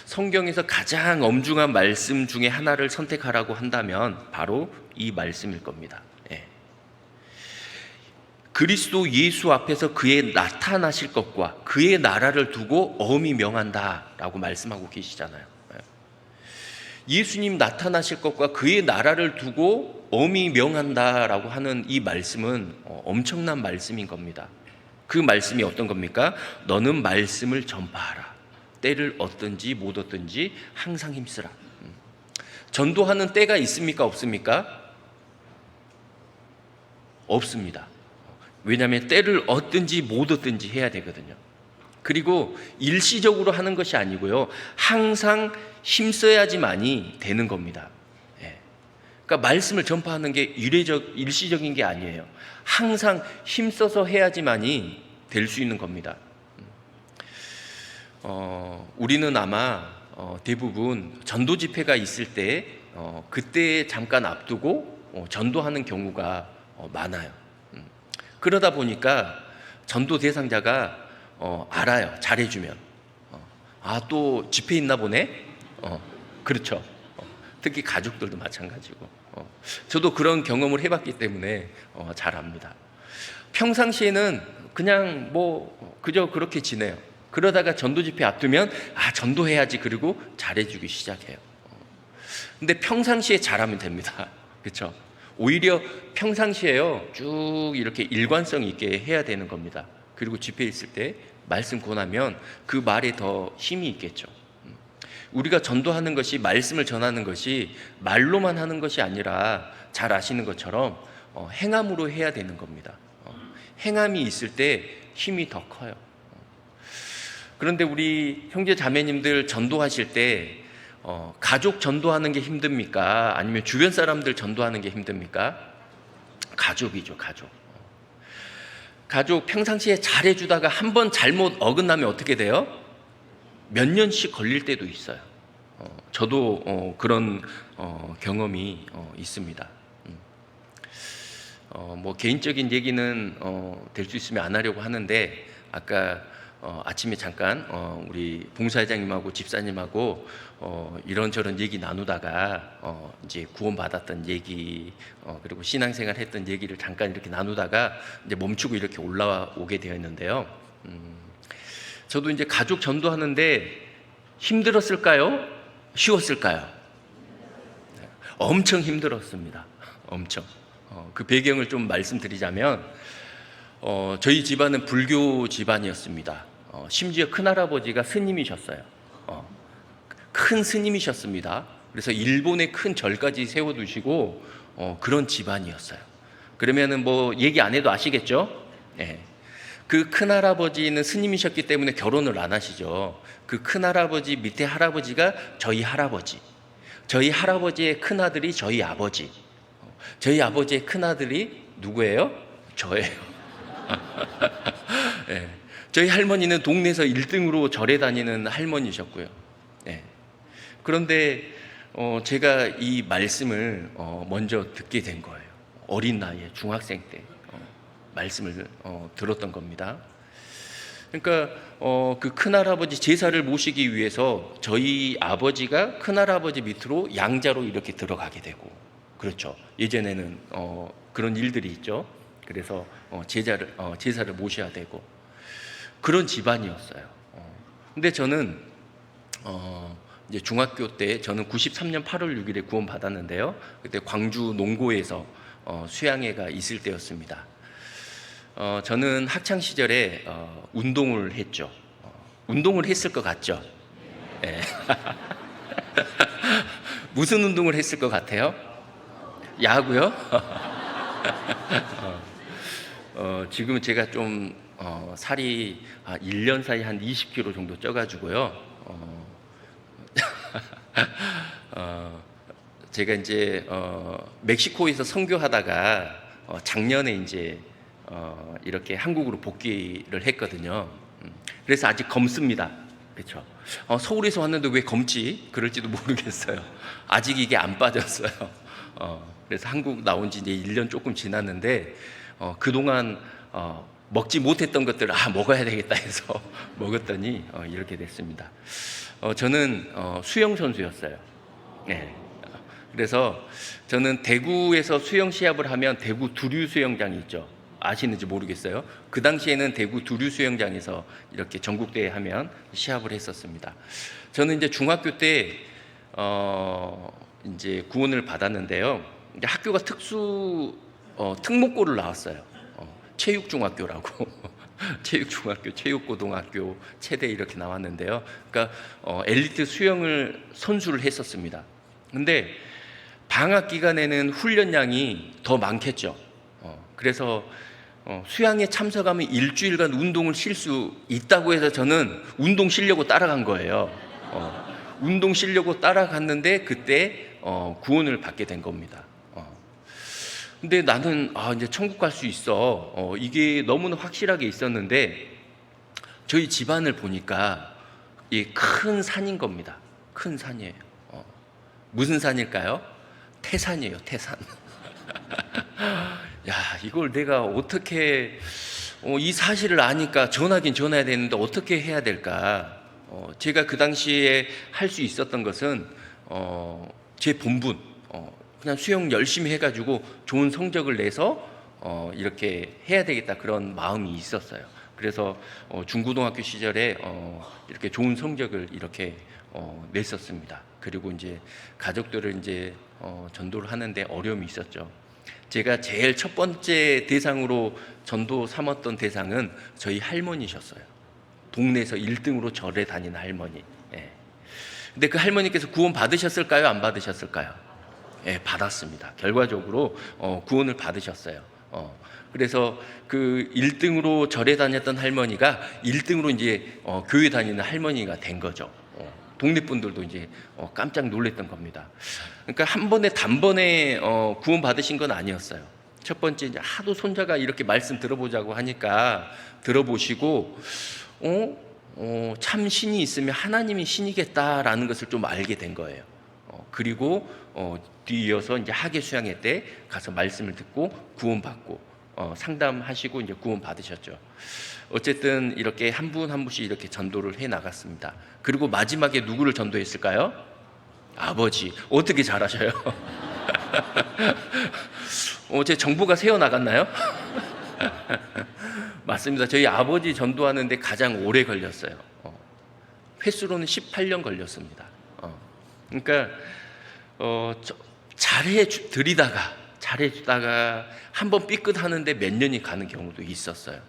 성경에서 가장 엄중한 말씀 중에 하나를 선택하라고 한다면 바로 이 말씀일 겁니다. 그리스도 예수 앞에서 그의 나타나실 것과 그의 나라를 두고 엄히 명한다라고 말씀하고 계시잖아요. 예수님 나타나실 것과 그의 나라를 두고 엄히 명한다라고 하는 이 말씀은 엄청난 말씀인 겁니다. 그 말씀이 어떤 겁니까? 너는 말씀을 전파하라. 때를 얻든지 못 얻든지 항상 힘쓰라. 전도하는 때가 있습니까? 없습니까? 없습니다. 왜냐하면 때를 얻든지 못 얻든지 해야 되거든요. 그리고 일시적으로 하는 것이 아니고요, 항상 힘써야지만이 되는 겁니다. 그러니까 말씀을 전파하는 게 일시적인 게 아니에요. 항상 힘써서 해야지만이 될 수 있는 겁니다. 우리는 아마 대부분 전도 집회가 있을 때 그때 잠깐 앞두고 전도하는 경우가 많아요. 그러다 보니까 전도 대상자가 알아요. 잘해주면 또 집회 있나 보네. 그렇죠. 특히 가족들도 마찬가지고 저도 그런 경험을 해봤기 때문에 잘 압니다. 평상시에는 그냥 그저 그렇게 지내요. 그러다가 전도 집회 앞두면 전도해야지, 그리고 잘해주기 시작해요. 근데 평상시에 잘하면 됩니다. 그렇죠? 오히려 평상시에요, 쭉 이렇게 일관성 있게 해야 되는 겁니다. 그리고 집회 있을 때 말씀 권하면 그 말에 더 힘이 있겠죠. 우리가 전도하는 것이, 말씀을 전하는 것이 말로만 하는 것이 아니라 잘 아시는 것처럼 행함으로 해야 되는 겁니다. 행함이 있을 때 힘이 더 커요. 그런데 우리 형제 자매님들 전도하실 때 가족 전도하는 게 힘듭니까? 아니면 주변 사람들 전도하는 게 힘듭니까? 가족이죠, 가족. 가족 평상시에 잘해주다가 한번 잘못 어긋나면 어떻게 돼요? 몇 년씩 걸릴 때도 있어요. 저도 그런 경험이 있습니다. 개인적인 얘기는 될 수 있으면 안 하려고 하는데, 아까 아침에 잠깐 우리 봉사회장님하고 집사님하고 이런저런 얘기 나누다가 이제 구원받았던 얘기, 그리고 신앙생활 했던 얘기를 잠깐 이렇게 나누다가 이제 멈추고 이렇게 올라오게 되었는데요. 저도 이제 가족 전도하는데 힘들었을까요? 쉬웠을까요? 엄청 힘들었습니다. 엄청. 그 배경을 좀 말씀드리자면, 저희 집안은 불교 집안이었습니다. 심지어 큰할아버지가 스님이셨어요. 큰 스님이셨습니다. 그래서 일본에 큰 절까지 세워두시고 그런 집안이었어요. 그러면은 얘기 안 해도 아시겠죠? 네. 그 큰할아버지는 스님이셨기 때문에 결혼을 안 하시죠. 그 큰할아버지 밑에 할아버지가 저희 할아버지, 저희 할아버지의 큰아들이 저희 아버지, 저희 아버지의 큰아들이 누구예요? 저예요. 네. 저희 할머니는 동네에서 1등으로 절에 다니는 할머니셨고요. 네. 그런데 제가 이 말씀을 먼저 듣게 된 거예요. 어린 나이에, 중학생 때 말씀을 들었던 겁니다. 그러니까 그 큰할아버지 제사를 모시기 위해서 저희 아버지가 큰할아버지 밑으로 양자로 이렇게 들어가게 되고, 그렇죠. 예전에는 그런 일들이 있죠. 그래서 제사를 모셔야 되고 그런 집안이었어요. 근데 저는 이제 중학교 때, 저는 93년 8월 6일에 구원 받았는데요. 그때 광주 농고에서 수양회가 있을 때였습니다. 저는 학창 시절에 운동을 했죠. 운동을 했을 것 같죠? 네. 무슨 운동을 했을 것 같아요? 야구요? 지금 제가 좀 살이 1년 사이 한 20kg 정도 쪄가지고요. 제가 이제 멕시코에서 선교하다가 작년에 이제 이렇게 한국으로 복귀를 했거든요. 그래서 아직 검습니다. 그렇죠? 서울에서 왔는데 왜 검지? 그럴지도 모르겠어요. 아직 이게 안 빠졌어요. 그래서 한국 나온 지 이제 1년 조금 지났는데 그동안 먹지 못했던 것들을 먹어야 되겠다 해서 먹었더니 이렇게 됐습니다. 저는 수영 선수였어요. 네. 그래서 저는 대구에서 수영 시합을 하면 대구 두류 수영장이 있죠. 아시는지 모르겠어요. 그 당시에는 대구 두류 수영장에서 이렇게 전국대회 하면 시합을 했었습니다. 저는 이제 중학교 때 이제 구원을 받았는데요. 이제 학교가 특목고를 나왔어요. 체육중학교라고. 체육중학교, 체육고등학교, 체대 이렇게 나왔는데요. 그러니까 엘리트 수영을 선수를 했었습니다. 근데 방학 기간에는 훈련량이 더 많겠죠. 그래서 수양에 참석하면 일주일간 운동을 쉴 수 있다고 해서 저는 운동 쉬려고 따라간 거예요. 운동 쉬려고 따라갔는데 그때 구원을 받게 된 겁니다. 근데 나는 이제 천국 갈 수 있어. 이게 너무나 확실하게 있었는데 저희 집안을 보니까 이 큰 산인 겁니다. 큰 산이에요. 무슨 산일까요? 태산이에요. 태산. 야, 이걸 내가 어떻게 이 사실을 아니까 전하긴 전해야 되는데 어떻게 해야 될까? 제가 그 당시에 할 수 있었던 것은 제 본분, 그냥 수영 열심히 해가지고 좋은 성적을 내서 이렇게 해야 되겠다 그런 마음이 있었어요. 그래서 중고등학교 시절에 이렇게 좋은 성적을 이렇게 냈었습니다. 그리고 이제 가족들을 이제 전도를 하는데 어려움이 있었죠. 제가 제일 첫 번째 대상으로 전도 삼았던 대상은 저희 할머니셨어요. 동네에서 1등으로 절에 다니는 할머니. 예. 근데 그 할머니께서 구원 받으셨을까요? 안 받으셨을까요? 예, 받았습니다. 결과적으로 구원을 받으셨어요. 그래서 그 1등으로 절에 다녔던 할머니가 1등으로 이제 교회 다니는 할머니가 된 거죠. 동네 분들도 이제 깜짝 놀랐던 겁니다. 그러니까 한 번에 단번에 구원 받으신 건 아니었어요. 첫 번째 이제 하도 손자가 이렇게 말씀 들어보자고 하니까 들어보시고 참 신이 있으면 하나님이 신이겠다라는 것을 좀 알게 된 거예요. 그리고 뒤이어서 이제 학예 수양회 때 가서 말씀을 듣고 구원받고 상담하시고 이제 구원 받으셨죠. 어쨌든 이렇게 한 분 한 분씩 이렇게 전도를 해 나갔습니다. 그리고 마지막에 누구를 전도했을까요? 아버지. 어떻게 잘하셔요? 제 정보가 새어 나갔나요? 맞습니다. 저희 아버지 전도하는데 가장 오래 걸렸어요. 횟수로는 18년 걸렸습니다. 그러니까 잘해주다가 한번 삐끗하는데 몇 년이 가는 경우도 있었어요.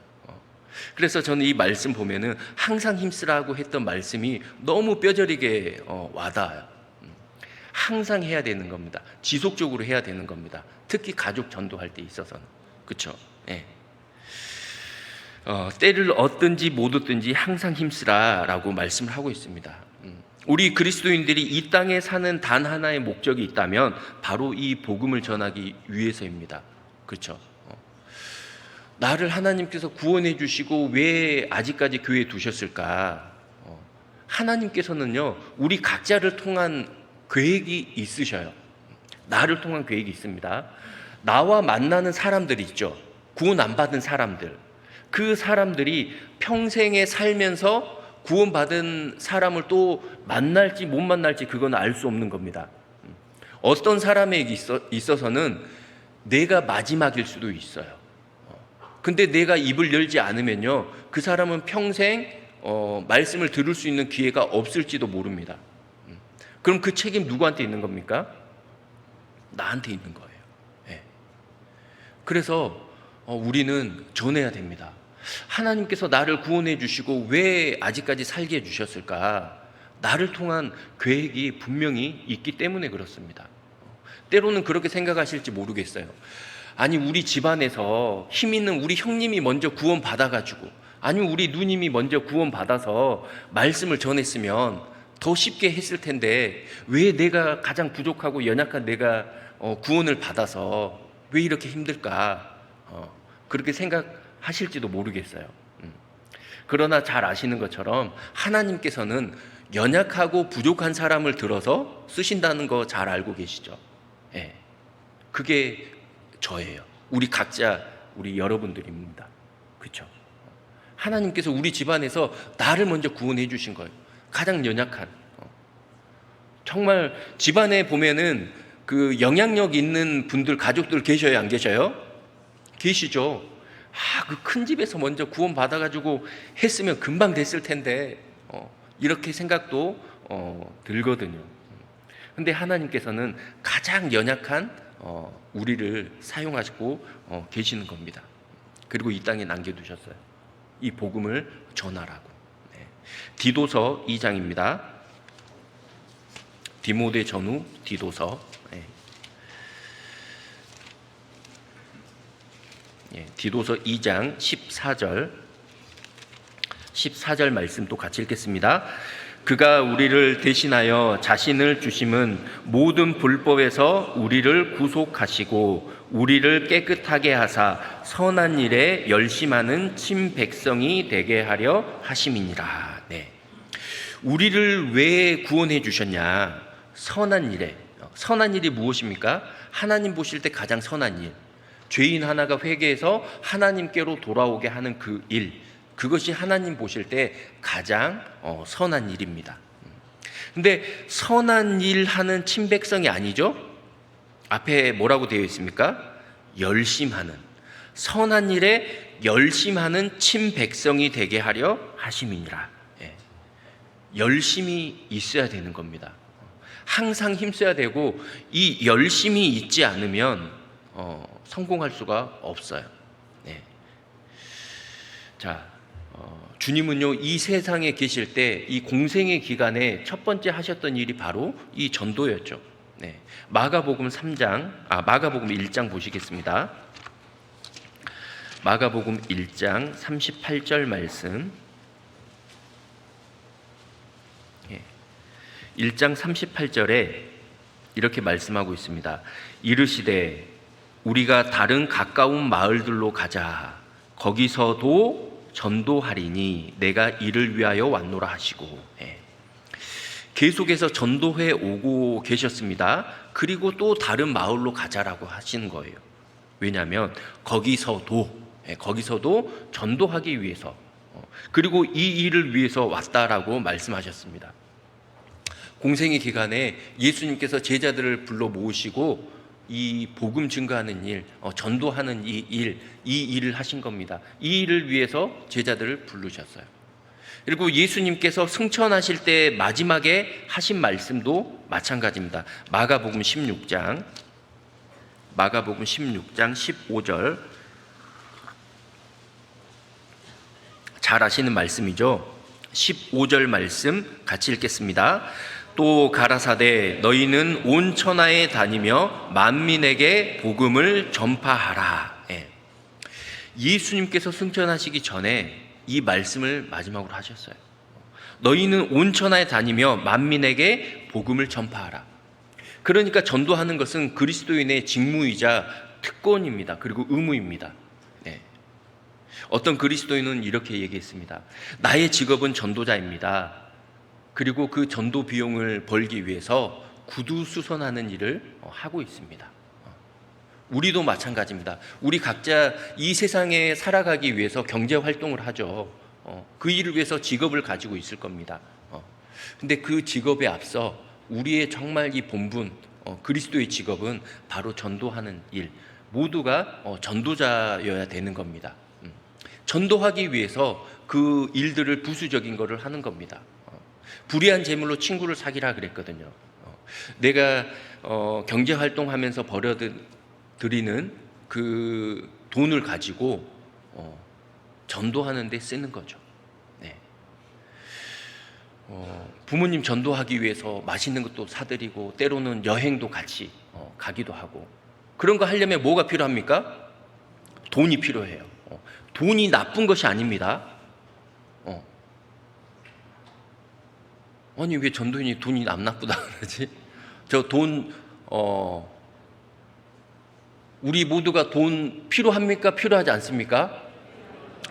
그래서 저는 이 말씀 보면은 항상 힘쓰라고 했던 말씀이 너무 뼈저리게 와닿아요. 항상 해야 되는 겁니다. 지속적으로 해야 되는 겁니다. 특히 가족 전도할 때 있어서는. 그렇죠? 예. 때를 얻든지 못 얻든지 항상 힘쓰라라고 말씀을 하고 있습니다. 우리 그리스도인들이 이 땅에 사는 단 하나의 목적이 있다면 바로 이 복음을 전하기 위해서입니다. 그렇죠? 나를 하나님께서 구원해 주시고 왜 아직까지 교회에 두셨을까? 하나님께서는요, 우리 각자를 통한 계획이 있으셔요. 나를 통한 계획이 있습니다. 나와 만나는 사람들이 있죠. 구원 안 받은 사람들. 그 사람들이 평생에 살면서 구원받은 사람을 또 만날지 못 만날지 그건 알 수 없는 겁니다. 어떤 사람에게 있어서는 내가 마지막일 수도 있어요. 근데 내가 입을 열지 않으면요, 그 사람은 평생 말씀을 들을 수 있는 기회가 없을지도 모릅니다. 그럼 그 책임 누구한테 있는 겁니까? 나한테 있는 거예요. 네. 그래서 우리는 전해야 됩니다. 하나님께서 나를 구원해 주시고 왜 아직까지 살게 해주셨을까? 나를 통한 계획이 분명히 있기 때문에 그렇습니다. 때로는 그렇게 생각하실지 모르겠어요. 아니, 우리 집안에서 힘 있는 우리 형님이 먼저 구원 받아가지고, 아니면 우리 누님이 먼저 구원 받아서 말씀을 전했으면 더 쉽게 했을 텐데, 왜 내가 가장 부족하고 연약한 내가 구원을 받아서 왜 이렇게 힘들까? 그렇게 생각하실지도 모르겠어요. 그러나 잘 아시는 것처럼 하나님께서는 연약하고 부족한 사람을 들어서 쓰신다는 거 잘 알고 계시죠? 예, 그게 저예요. 우리 각자, 우리 여러분들입니다. 그렇죠? 하나님께서 우리 집안에서 나를 먼저 구원해 주신 거예요. 가장 연약한. 정말 집안에 보면은 그 영향력 있는 분들, 가족들 계셔요, 안 계셔요? 계시죠? 그 큰 집에서 먼저 구원 받아가지고 했으면 금방 됐을 텐데, 이렇게 생각도 들거든요. 근데 하나님께서는 가장 연약한 우리를 사용하시고 계시는 겁니다. 그리고 이 땅에 남겨두셨어요. 이 복음을 전하라고. 디도서 2장입니다. 디모데 전후 디도서. 디도서 2장 14절 말씀도 같이 읽겠습니다. 그가 우리를 대신하여 자신을 주심은 모든 불법에서 우리를 구속하시고 우리를 깨끗하게 하사 선한 일에 열심하는 친백성이 되게 하려 하심이니라. 우리를 왜 구원해 주셨냐? 선한 일에. 선한 일이 무엇입니까? 하나님 보실 때 가장 선한 일. 죄인 하나가 회개해서 하나님께로 돌아오게 하는 그 일, 그것이 하나님 보실 때 가장 선한 일입니다. 근데 선한 일 하는 친백성이 아니죠? 앞에 뭐라고 되어 있습니까? 열심하는, 선한 일에 열심하는 친백성이 되게 하려 하심이니라. 열심이 있어야 되는 겁니다. 항상 힘써야 되고, 이 열심이 있지 않으면 성공할 수가 없어요. 자, 주님은요, 이 세상에 계실 때 이 공생의 기간에 첫 번째 하셨던 일이 바로 이 전도였죠. 마가복음 1장 보시겠습니다. 마가복음 1장 38절 말씀. 1장 38절에 이렇게 말씀하고 있습니다. 이르시되 우리가 다른 가까운 마을들로 가자. 거기서도 전도하리니 내가 이를 위하여 왔노라 하시고, 계속해서 전도해 오고 계셨습니다. 그리고 또 다른 마을로 가자라고 하시는 거예요. 왜냐하면 거기서도 전도하기 위해서, 그리고 이 일을 위해서 왔다라고 말씀하셨습니다. 공생의 기간에 예수님께서 제자들을 불러 모으시고 이 복음 증거하는 일, 전도하는 이 일을 하신 겁니다. 이 일을 위해서 제자들을 부르셨어요. 그리고 예수님께서 승천하실 때 마지막에 하신 말씀도 마찬가지입니다. 마가복음 16장 15절, 잘 아시는 말씀이죠. 15절 말씀 같이 읽겠습니다. 또 가라사대 너희는 온 천하에 다니며 만민에게 복음을 전파하라. 예수님께서 승천하시기 전에 이 말씀을 마지막으로 하셨어요. 너희는 온 천하에 다니며 만민에게 복음을 전파하라. 그러니까 전도하는 것은 그리스도인의 직무이자 특권입니다. 그리고 의무입니다. 어떤 그리스도인은 이렇게 얘기했습니다. 나의 직업은 전도자입니다. 그리고 그 전도 비용을 벌기 위해서 구두 수선하는 일을 하고 있습니다. 우리도 마찬가지입니다. 우리 각자 이 세상에 살아가기 위해서 경제 활동을 하죠. 그 일을 위해서 직업을 가지고 있을 겁니다. 근데 그 직업에 앞서 우리의 정말 이 본분, 그리스도의 직업은 바로 전도하는 일, 모두가 전도자여야 되는 겁니다. 전도하기 위해서 그 일들을 부수적인 것을 하는 겁니다. 불의한 재물로 친구를 사귀라 그랬거든요. 내가 경제활동하면서 벌여드리는 그 돈을 가지고 전도하는 데 쓰는 거죠. 네. 부모님 전도하기 위해서 맛있는 것도 사드리고 때로는 여행도 같이 가기도 하고, 그런 거 하려면 뭐가 필요합니까? 돈이 필요해요. 돈이 나쁜 것이 아닙니다. 아니 왜 전도인이 돈이 안 나쁘다 그러지? 저 돈 우리 모두가 돈 필요합니까? 필요하지 않습니까?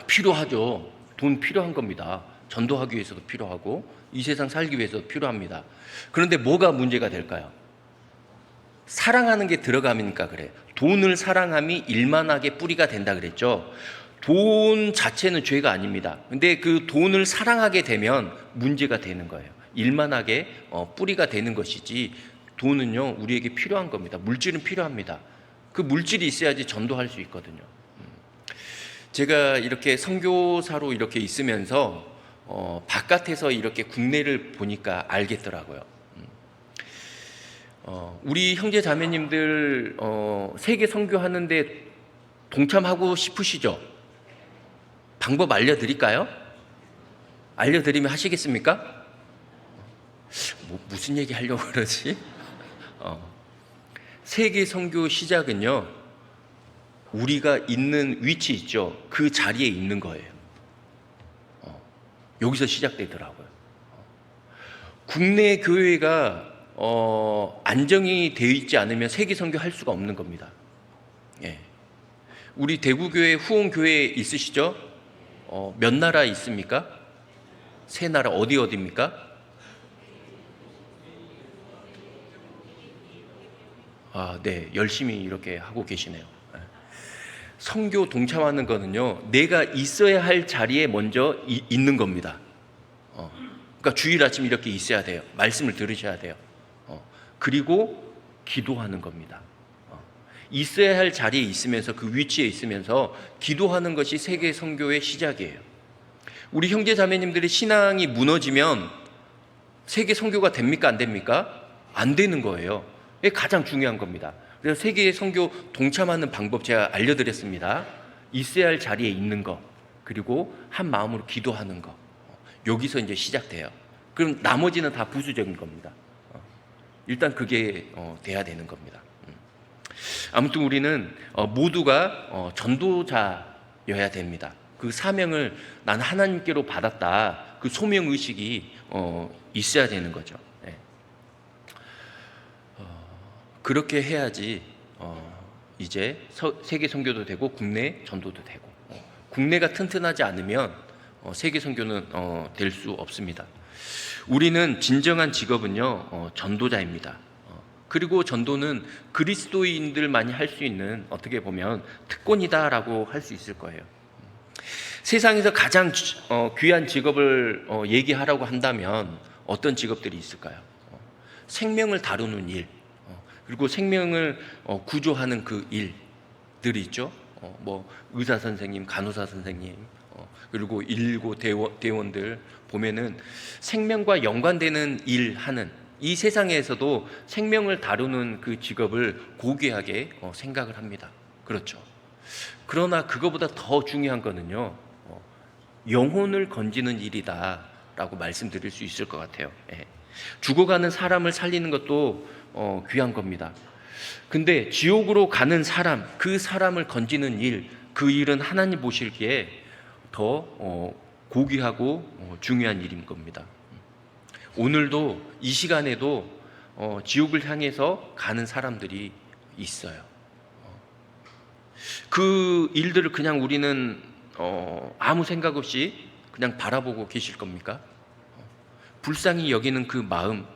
필요하죠. 돈 필요한 겁니다. 전도하기 위해서도 필요하고 이 세상 살기 위해서도 필요합니다. 그런데 뭐가 문제가 될까요? 사랑하는 게 들어가니까 그래. 돈을 사랑함이 일만하게 뿌리가 된다 그랬죠. 돈 자체는 죄가 아닙니다. 근데 그 돈을 사랑하게 되면 문제가 되는 거예요. 일만하게 뿌리가 되는 것이지, 돈은요 우리에게 필요한 겁니다. 물질은 필요합니다. 그 물질이 있어야지 전도할 수 있거든요. 제가 이렇게 선교사로 이렇게 있으면서 바깥에서 이렇게 국내를 보니까 알겠더라고요. 우리 형제 자매님들 세계 선교하는데 동참하고 싶으시죠? 방법 알려드릴까요? 알려드리면 하시겠습니까? 무슨 얘기 하려고 그러지? 세계 선교 시작은요, 우리가 있는 위치 있죠? 그 자리에 있는 거예요. 여기서 시작되더라고요. 국내 교회가 안정이 되어 있지 않으면 세계 선교 할 수가 없는 겁니다. 예. 우리 대구교회 후원교회 있으시죠? 몇 나라 있습니까? 3나라. 어디입니까? 네, 열심히 이렇게 하고 계시네요. 선교 동참하는 거는요, 내가 있어야 할 자리에 먼저 있는 겁니다. 그러니까 주일 아침 이렇게 있어야 돼요. 말씀을 들으셔야 돼요. 그리고 기도하는 겁니다. 있어야 할 자리에 있으면서, 그 위치에 있으면서 기도하는 것이 세계 선교의 시작이에요. 우리 형제 자매님들의 신앙이 무너지면 세계 선교가 됩니까? 안 됩니까? 안 되는 거예요. 이게 가장 중요한 겁니다. 그래서 세계 선교 동참하는 방법 제가 알려드렸습니다. 있어야 할 자리에 있는 거, 그리고 한 마음으로 기도하는 거. 여기서 이제 시작돼요. 그럼 나머지는 다 부수적인 겁니다. 일단 그게 돼야 되는 겁니다. 아무튼 우리는 모두가 전도자여야 됩니다. 그 사명을 난 하나님께로 받았다, 그 소명의식이 있어야 되는 거죠. 그렇게 해야지 이제 세계 선교도 되고 국내 전도도 되고, 국내가 튼튼하지 않으면 세계 선교는 될 수 없습니다. 우리는 진정한 직업은요 전도자입니다. 그리고 전도는 그리스도인들만이 할 수 있는, 어떻게 보면 특권이다라고 할 수 있을 거예요. 세상에서 가장 귀한 직업을 얘기하라고 한다면 어떤 직업들이 있을까요? 생명을 다루는 일, 그리고 생명을 구조하는 그 일들이 있죠. 뭐 의사 선생님, 간호사 선생님, 그리고 119 대원들 보면은 생명과 연관되는 일 하는, 이 세상에서도 생명을 다루는 그 직업을 고귀하게 생각을 합니다. 그렇죠. 그러나 그거보다 더 중요한 거는요, 영혼을 건지는 일이다라고 말씀드릴 수 있을 것 같아요. 죽어가는 사람을 살리는 것도 귀한 겁니다. 근데 지옥으로 가는 사람, 그 사람을 건지는 일, 그 일은 하나님 보시기에 더 고귀하고 중요한 일인 겁니다. 오늘도 이 시간에도 지옥을 향해서 가는 사람들이 있어요. 그 일들을 그냥 우리는 아무 생각 없이 그냥 바라보고 계실 겁니까? 불쌍히 여기는 그 마음,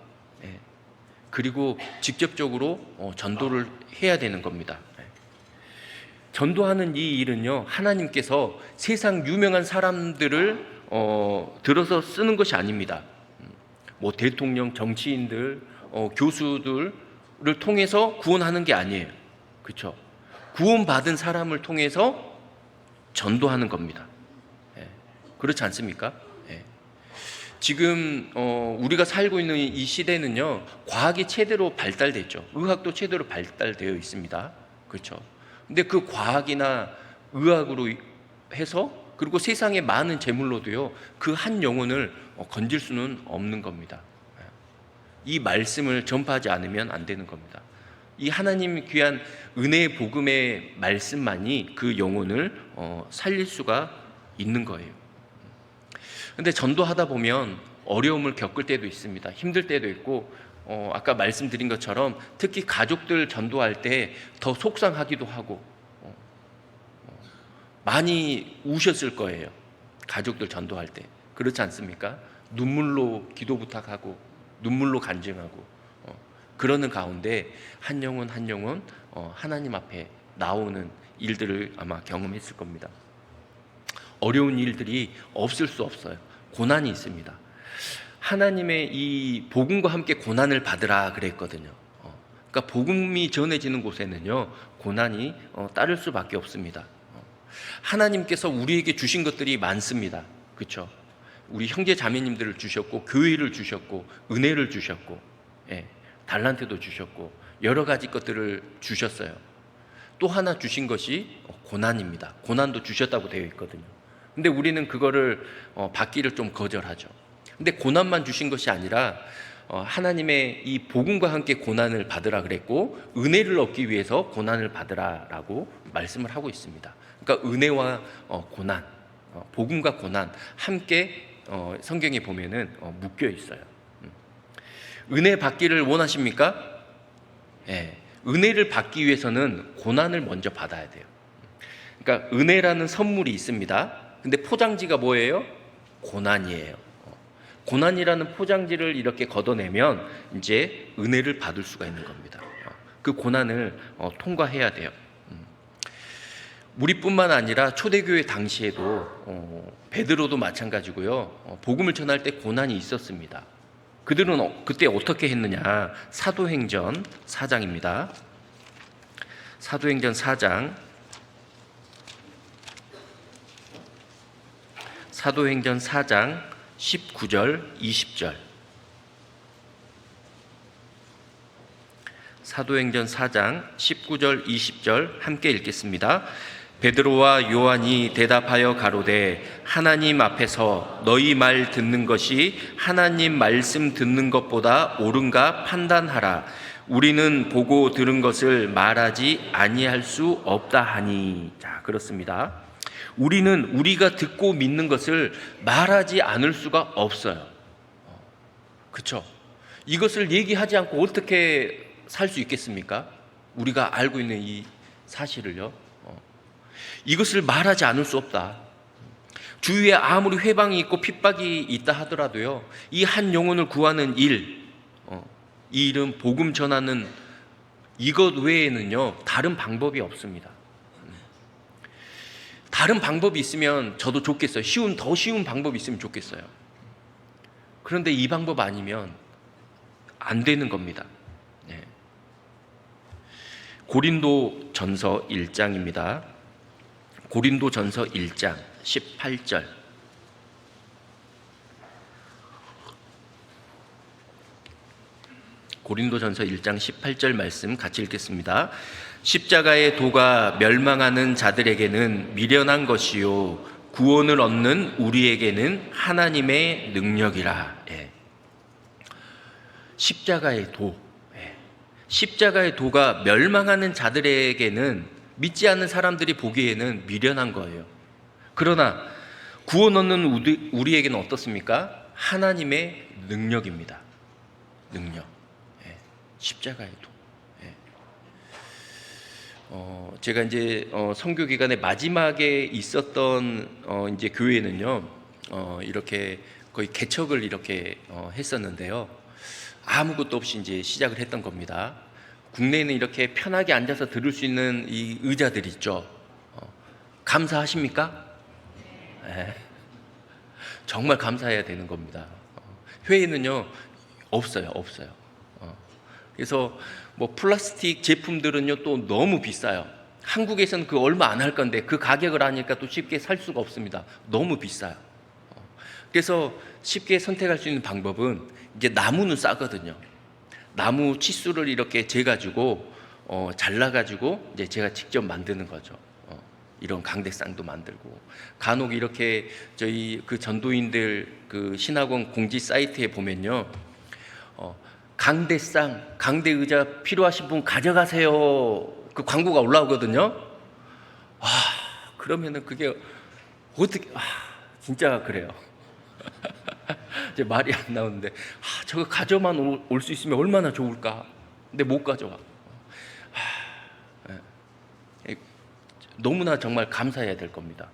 그리고 직접적으로 전도를 해야 되는 겁니다. 전도하는 이 일은요, 하나님께서 세상 유명한 사람들을 들어서 쓰는 것이 아닙니다. 뭐 대통령, 정치인들, 교수들을 통해서 구원하는 게 아니에요. 그렇죠? 구원받은 사람을 통해서 전도하는 겁니다. 그렇지 않습니까? 지금 우리가 살고 있는 이 시대는요, 과학이 최대로 발달됐죠. 의학도 최대로 발달되어 있습니다. 그렇죠? 근데 그 과학이나 의학으로 해서, 그리고 세상의 많은 재물로도요 그 한 영혼을 건질 수는 없는 겁니다. 이 말씀을 전파하지 않으면 안 되는 겁니다. 이 하나님 귀한 은혜의 복음의 말씀만이 그 영혼을 살릴 수가 있는 거예요. 근데 전도하다 보면 어려움을 겪을 때도 있습니다. 힘들 때도 있고, 아까 말씀드린 것처럼 특히 가족들 전도할 때 더 속상하기도 하고, 많이 우셨을 거예요. 가족들 전도할 때. 그렇지 않습니까? 눈물로 기도 부탁하고 눈물로 간증하고, 그러는 가운데 한 영혼 한 영혼 하나님 앞에 나오는 일들을 아마 경험했을 겁니다. 어려운 일들이 없을 수 없어요. 고난이 있습니다. 하나님의 이 복음과 함께 고난을 받으라 그랬거든요. 그러니까 복음이 전해지는 곳에는요 고난이 따를 수밖에 없습니다. 하나님께서 우리에게 주신 것들이 많습니다. 그렇죠? 우리 형제 자매님들을 주셨고, 교회를 주셨고, 은혜를 주셨고, 달란트도 주셨고, 여러 가지 것들을 주셨어요. 또 하나 주신 것이 고난입니다. 고난도 주셨다고 되어 있거든요. 근데 우리는 그거를 받기를 좀 거절하죠. 근데 고난만 주신 것이 아니라 하나님의 이 복음과 함께 고난을 받으라 그랬고, 은혜를 얻기 위해서 고난을 받으라라고 말씀을 하고 있습니다. 그러니까 은혜와 고난, 복음과 고난 함께 성경에 보면은 묶여 있어요. 은혜 받기를 원하십니까? 은혜를 받기 위해서는 고난을 먼저 받아야 돼요. 그러니까 은혜라는 선물이 있습니다. 근데 포장지가 뭐예요? 고난이에요. 고난이라는 포장지를 이렇게 걷어내면 이제 은혜를 받을 수가 있는 겁니다. 그 고난을 통과해야 돼요. 우리뿐만 아니라 초대교회 당시에도 베드로도 마찬가지고요. 복음을 전할 때 고난이 있었습니다. 그들은 그때 어떻게 했느냐? 사도행전 4장입니다. 사도행전 4장. 사도행전 4장 19절 20절. 사도행전 4장 19절 20절 함께 읽겠습니다. 베드로와 요한이 대답하여 가로되 하나님 앞에서 너희 말 듣는 것이 하나님 말씀 듣는 것보다 옳은가 판단하라. 우리는 보고 들은 것을 말하지 아니할 수 없다 하니. 자, 그렇습니다. 우리는 우리가 듣고 믿는 것을 말하지 않을 수가 없어요. 그렇죠? 이것을 얘기하지 않고 어떻게 살 수 있겠습니까? 우리가 알고 있는 이 사실을요. 이것을 말하지 않을 수 없다. 주위에 아무리 회방이 있고 핍박이 있다 하더라도요, 이 한 영혼을 구하는 일, 이 일은 복음 전하는 이것 외에는요 다른 방법이 없습니다. 다른 방법이 있으면 저도 좋겠어요. 더 쉬운 방법이 있으면 좋겠어요. 그런데 이 방법 아니면 안 되는 겁니다. 고린도 전서 1장입니다. 고린도 전서 1장 18절. 고린도 전서 1장 18절 말씀 같이 읽겠습니다. 십자가의 도가 멸망하는 자들에게는 미련한 것이요 구원을 얻는 우리에게는 하나님의 능력이라. 십자가의 도. 십자가의 도가 멸망하는 자들에게는, 믿지 않는 사람들이 보기에는 미련한 거예요. 그러나 구원 얻는 우리에게는 어떻습니까? 하나님의 능력입니다. 능력. 십자가의 도. 제가 이제 선교 기간의 마지막에 있었던 이제 교회는요, 이렇게 거의 개척을 이렇게 했었는데요. 아무것도 없이 이제 시작을 했던 겁니다. 국내에는 이렇게 편하게 앉아서 들을 수 있는 이 의자들 있죠. 감사하십니까? 정말 감사해야 되는 겁니다. 회의는요 없어요. 그래서 뭐 플라스틱 제품들은요 또 너무 비싸요. 한국에서는 그 얼마 안 할 건데 그 가격을 아니까 또 쉽게 살 수가 없습니다. 너무 비싸요. 그래서 쉽게 선택할 수 있는 방법은, 이제 나무는 싸거든요. 나무 치수를 이렇게 재가지고 잘라가지고 이제 제가 직접 만드는 거죠. 이런 강대상도 만들고, 간혹 이렇게 저희 그 전도인들 그 신학원 공지 사이트에 보면요, 강대상, 강대 의자 필요하신 분 가져가세요, 그 광고가 올라오거든요. 그러면은 그게 어떻게, 진짜 그래요. 이제 말이 안 나오는데, 저거 가져만 올 수 있으면 얼마나 좋을까. 근데 못 가져와. 너무나 정말 감사해야 될 겁니다.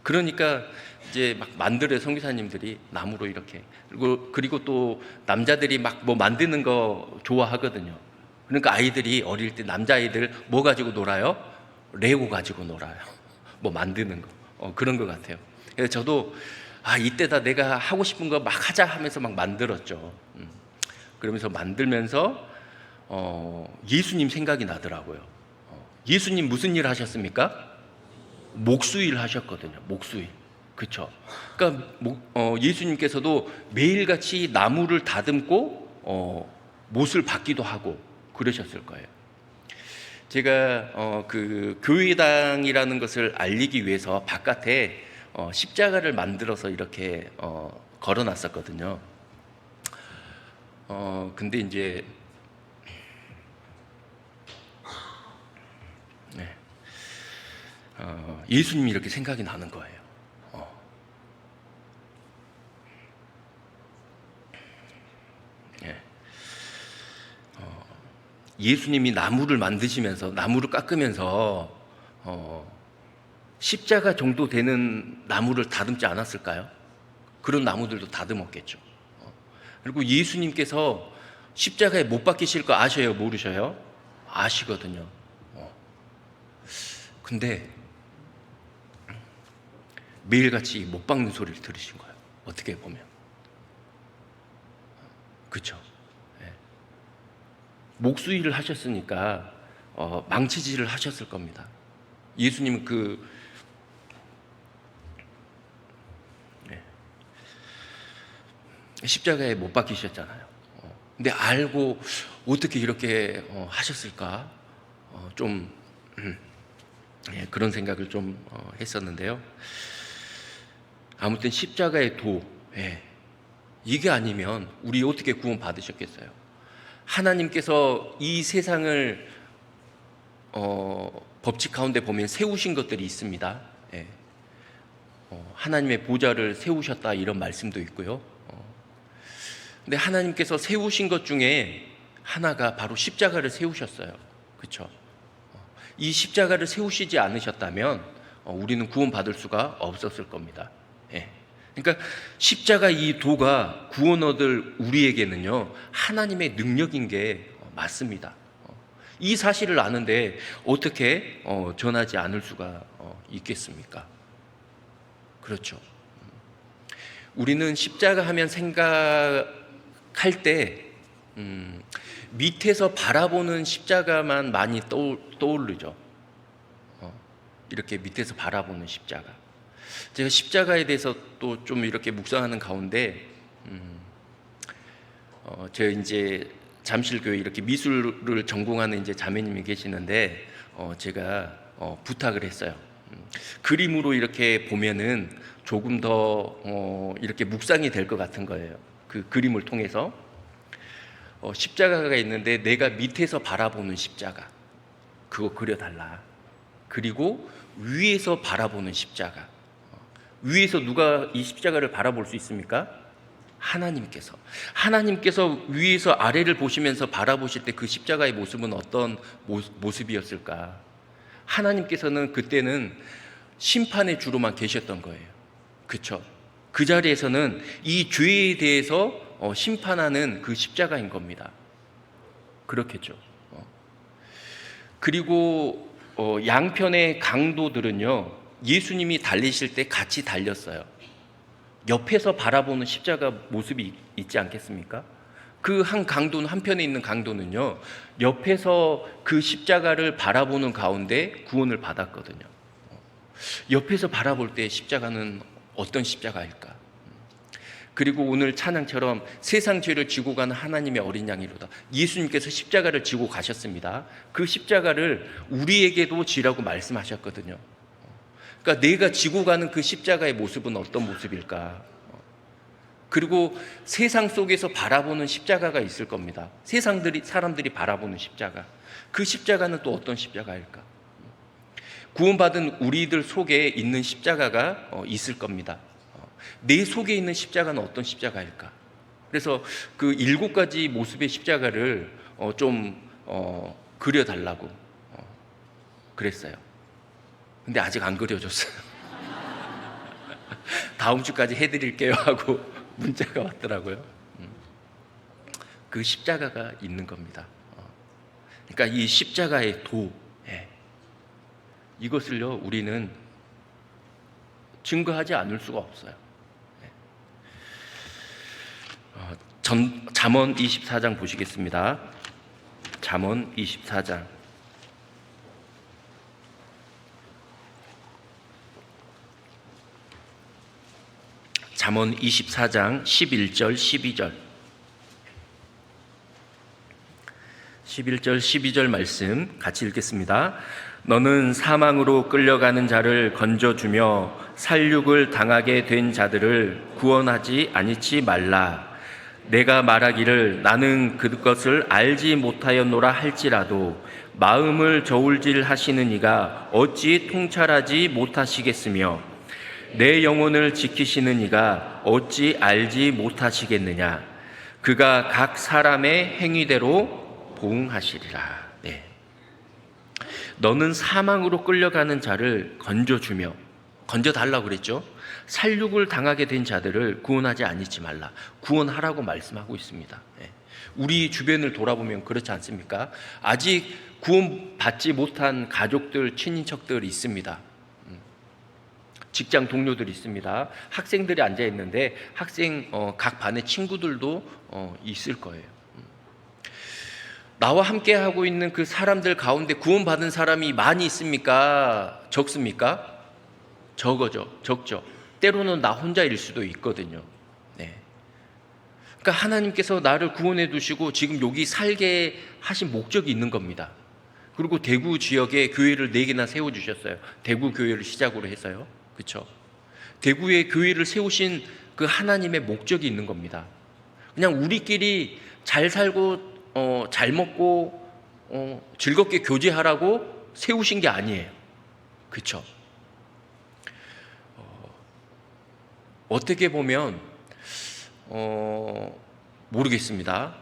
그러니까 이제 막 만들어요, 선교사님들이 나무로 이렇게. 그리고 또 남자들이 막 뭐 만드는 거 좋아하거든요. 그러니까 아이들이 어릴 때 남자아이들 뭐 가지고 놀아요? 레고 가지고 놀아요. 뭐 만드는 거. 그런 것 같아요. 그래서 저도 이때다 내가 하고 싶은 거 막 하자 하면서 막 만들었죠. 그러면서 만들면서 예수님 생각이 나더라고요. 예수님 무슨 일 하셨습니까? 목수일 하셨거든요. 목수일. 그렇죠. 그러니까 예수님께서도 매일같이 나무를 다듬고 못을 받기도 하고 그러셨을 거예요. 제가 그 교회당이라는 것을 알리기 위해서 바깥에 십자가를 만들어서 이렇게 걸어놨었거든요. 근데 이제 예수님이 이렇게 생각이 나는 거예요. 예수님이 나무를 만드시면서, 나무를 깎으면서 십자가 정도 되는 나무를 다듬지 않았을까요? 그런 나무들도 다듬었겠죠. 그리고 예수님께서 십자가에 못 박히실 거 아셔요? 모르셔요? 아시거든요. 근데 매일같이 못 박는 소리를 들으신 거예요. 어떻게 보면. 그렇죠. 목수일을 하셨으니까 망치질을 하셨을 겁니다. 예수님은 십자가에 못 박히셨잖아요. 근데 알고 어떻게 이렇게 하셨을까? 좀 그런 생각을 좀 했었는데요. 아무튼 십자가의 도, 이게 아니면 우리 어떻게 구원 받으셨겠어요? 하나님께서 이 세상을 법칙 가운데 보면 세우신 것들이 있습니다. 하나님의 보좌를 세우셨다, 이런 말씀도 있고요. 근데 하나님께서 세우신 것 중에 하나가 바로 십자가를 세우셨어요. 그렇죠? 이 십자가를 세우시지 않으셨다면 우리는 구원 받을 수가 없었을 겁니다. 그러니까 십자가 이 도가 구원 얻을 우리에게는요, 하나님의 능력인 게 맞습니다. 이 사실을 아는데 어떻게 전하지 않을 수가 있겠습니까? 그렇죠. 우리는 십자가 하면 생각할 때 밑에서 바라보는 십자가만 많이 떠오르죠. 이렇게 밑에서 바라보는 십자가. 제가 십자가에 대해서 또 좀 이렇게 묵상하는 가운데, 제가 이제 잠실교회 이렇게 미술을 전공하는 이제 자매님이 계시는데, 제가 부탁을 했어요. 그림으로 이렇게 보면은 조금 더 이렇게 묵상이 될 것 같은 거예요. 그 그림을 통해서 십자가가 있는데 내가 밑에서 바라보는 십자가, 그거 그려달라. 그리고 위에서 바라보는 십자가. 위에서 누가 이 십자가를 바라볼 수 있습니까? 하나님께서 위에서 아래를 보시면서 바라보실 때 그 십자가의 모습은 어떤 모습이었을까? 하나님께서는 그때는 심판의 주로만 계셨던 거예요. 그렇죠? 그 자리에서는 이 죄에 대해서 심판하는 그 십자가인 겁니다. 그렇겠죠. 그리고 양편의 강도들은요, 예수님이 달리실 때 같이 달렸어요. 옆에서 바라보는 십자가 모습이 있지 않겠습니까? 그 한 강도는, 한편에 있는 강도는요, 옆에서 그 십자가를 바라보는 가운데 구원을 받았거든요. 옆에서 바라볼 때 십자가는 어떤 십자가일까? 그리고 오늘 찬양처럼 세상 죄를 지고 가는 하나님의 어린 양이로다. 예수님께서 십자가를 지고 가셨습니다. 그 십자가를 우리에게도 지라고 말씀하셨거든요. 그러니까 내가 지고 가는 그 십자가의 모습은 어떤 모습일까? 그리고 세상 속에서 바라보는 십자가가 있을 겁니다. 사람들이 바라보는 십자가. 그 십자가는 또 어떤 십자가일까? 구원받은 우리들 속에 있는 십자가가 있을 겁니다. 내 속에 있는 십자가는 어떤 십자가일까? 그래서 그 7가지 모습의 십자가를 좀 그려달라고 그랬어요. 근데 아직 안 그려줬어요. 다음 주까지 해드릴게요 하고 문자가 왔더라고요. 그 십자가가 있는 겁니다. 그러니까 이 십자가의 도, 이것을요 우리는 증거하지 않을 수가 없어요. 잠언 24장 보시겠습니다. 잠언 24장. 잠언 24장 11절 12절 11절 12절 말씀 같이 읽겠습니다. 너는 사망으로 끌려가는 자를 건져주며 살육을 당하게 된 자들을 구원하지 아니치 말라. 내가 말하기를 나는 그것을 알지 못하였노라 할지라도 마음을 저울질 하시는 이가 어찌 통찰하지 못하시겠으며 내 영혼을 지키시는 이가 어찌 알지 못하시겠느냐. 그가 각 사람의 행위대로 보응하시리라. 네. 너는 사망으로 끌려가는 자를 건져달라고 그랬죠. 살육을 당하게 된 자들을 구원하지 아니치 말라. 구원하라고 말씀하고 있습니다. 네. 우리 주변을 돌아보면 그렇지 않습니까? 아직 구원받지 못한 가족들, 친인척들 있습니다. 직장 동료들이 있습니다. 학생들이 앉아 있는데 각 반의 친구들도 있을 거예요. 나와 함께 하고 있는 그 사람들 가운데 구원받은 사람이 많이 있습니까? 적습니까? 적죠. 때로는 나 혼자일 수도 있거든요. 네. 그러니까 하나님께서 나를 구원해 두시고 지금 여기 살게 하신 목적이 있는 겁니다. 그리고 대구 지역에 교회를 4개나 세워주셨어요. 대구 교회를 시작으로 해서요. 그렇죠? 대구에 교회를 세우신 그 하나님의 목적이 있는 겁니다. 그냥 우리끼리 잘 살고 잘 먹고 즐겁게 교제하라고 세우신 게 아니에요. 그렇죠? 어떻게 보면 모르겠습니다.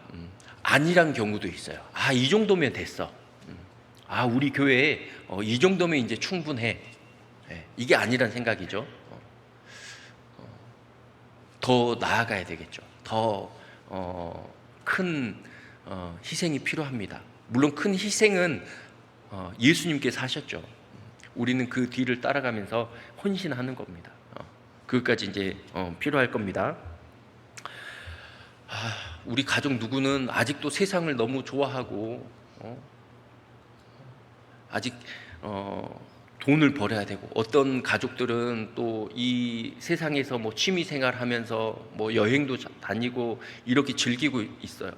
아니란 경우도 있어요. 이 정도면 됐어. 우리 교회에 이 정도면 이제 충분해. 이게 아니란 생각이죠. 더 나아가야 되겠죠. 더 큰 희생이 필요합니다. 물론 큰 희생은 예수님께서 하셨죠. 우리는 그 뒤를 따라가면서 헌신하는 겁니다. 그것까지 이제 필요할 겁니다. 우리 가족 누구는 아직도 세상을 너무 좋아하고 아직 돈을 벌어야 되고, 어떤 가족들은 또 이 세상에서 뭐 취미 생활하면서 뭐 여행도 다니고 이렇게 즐기고 있어요.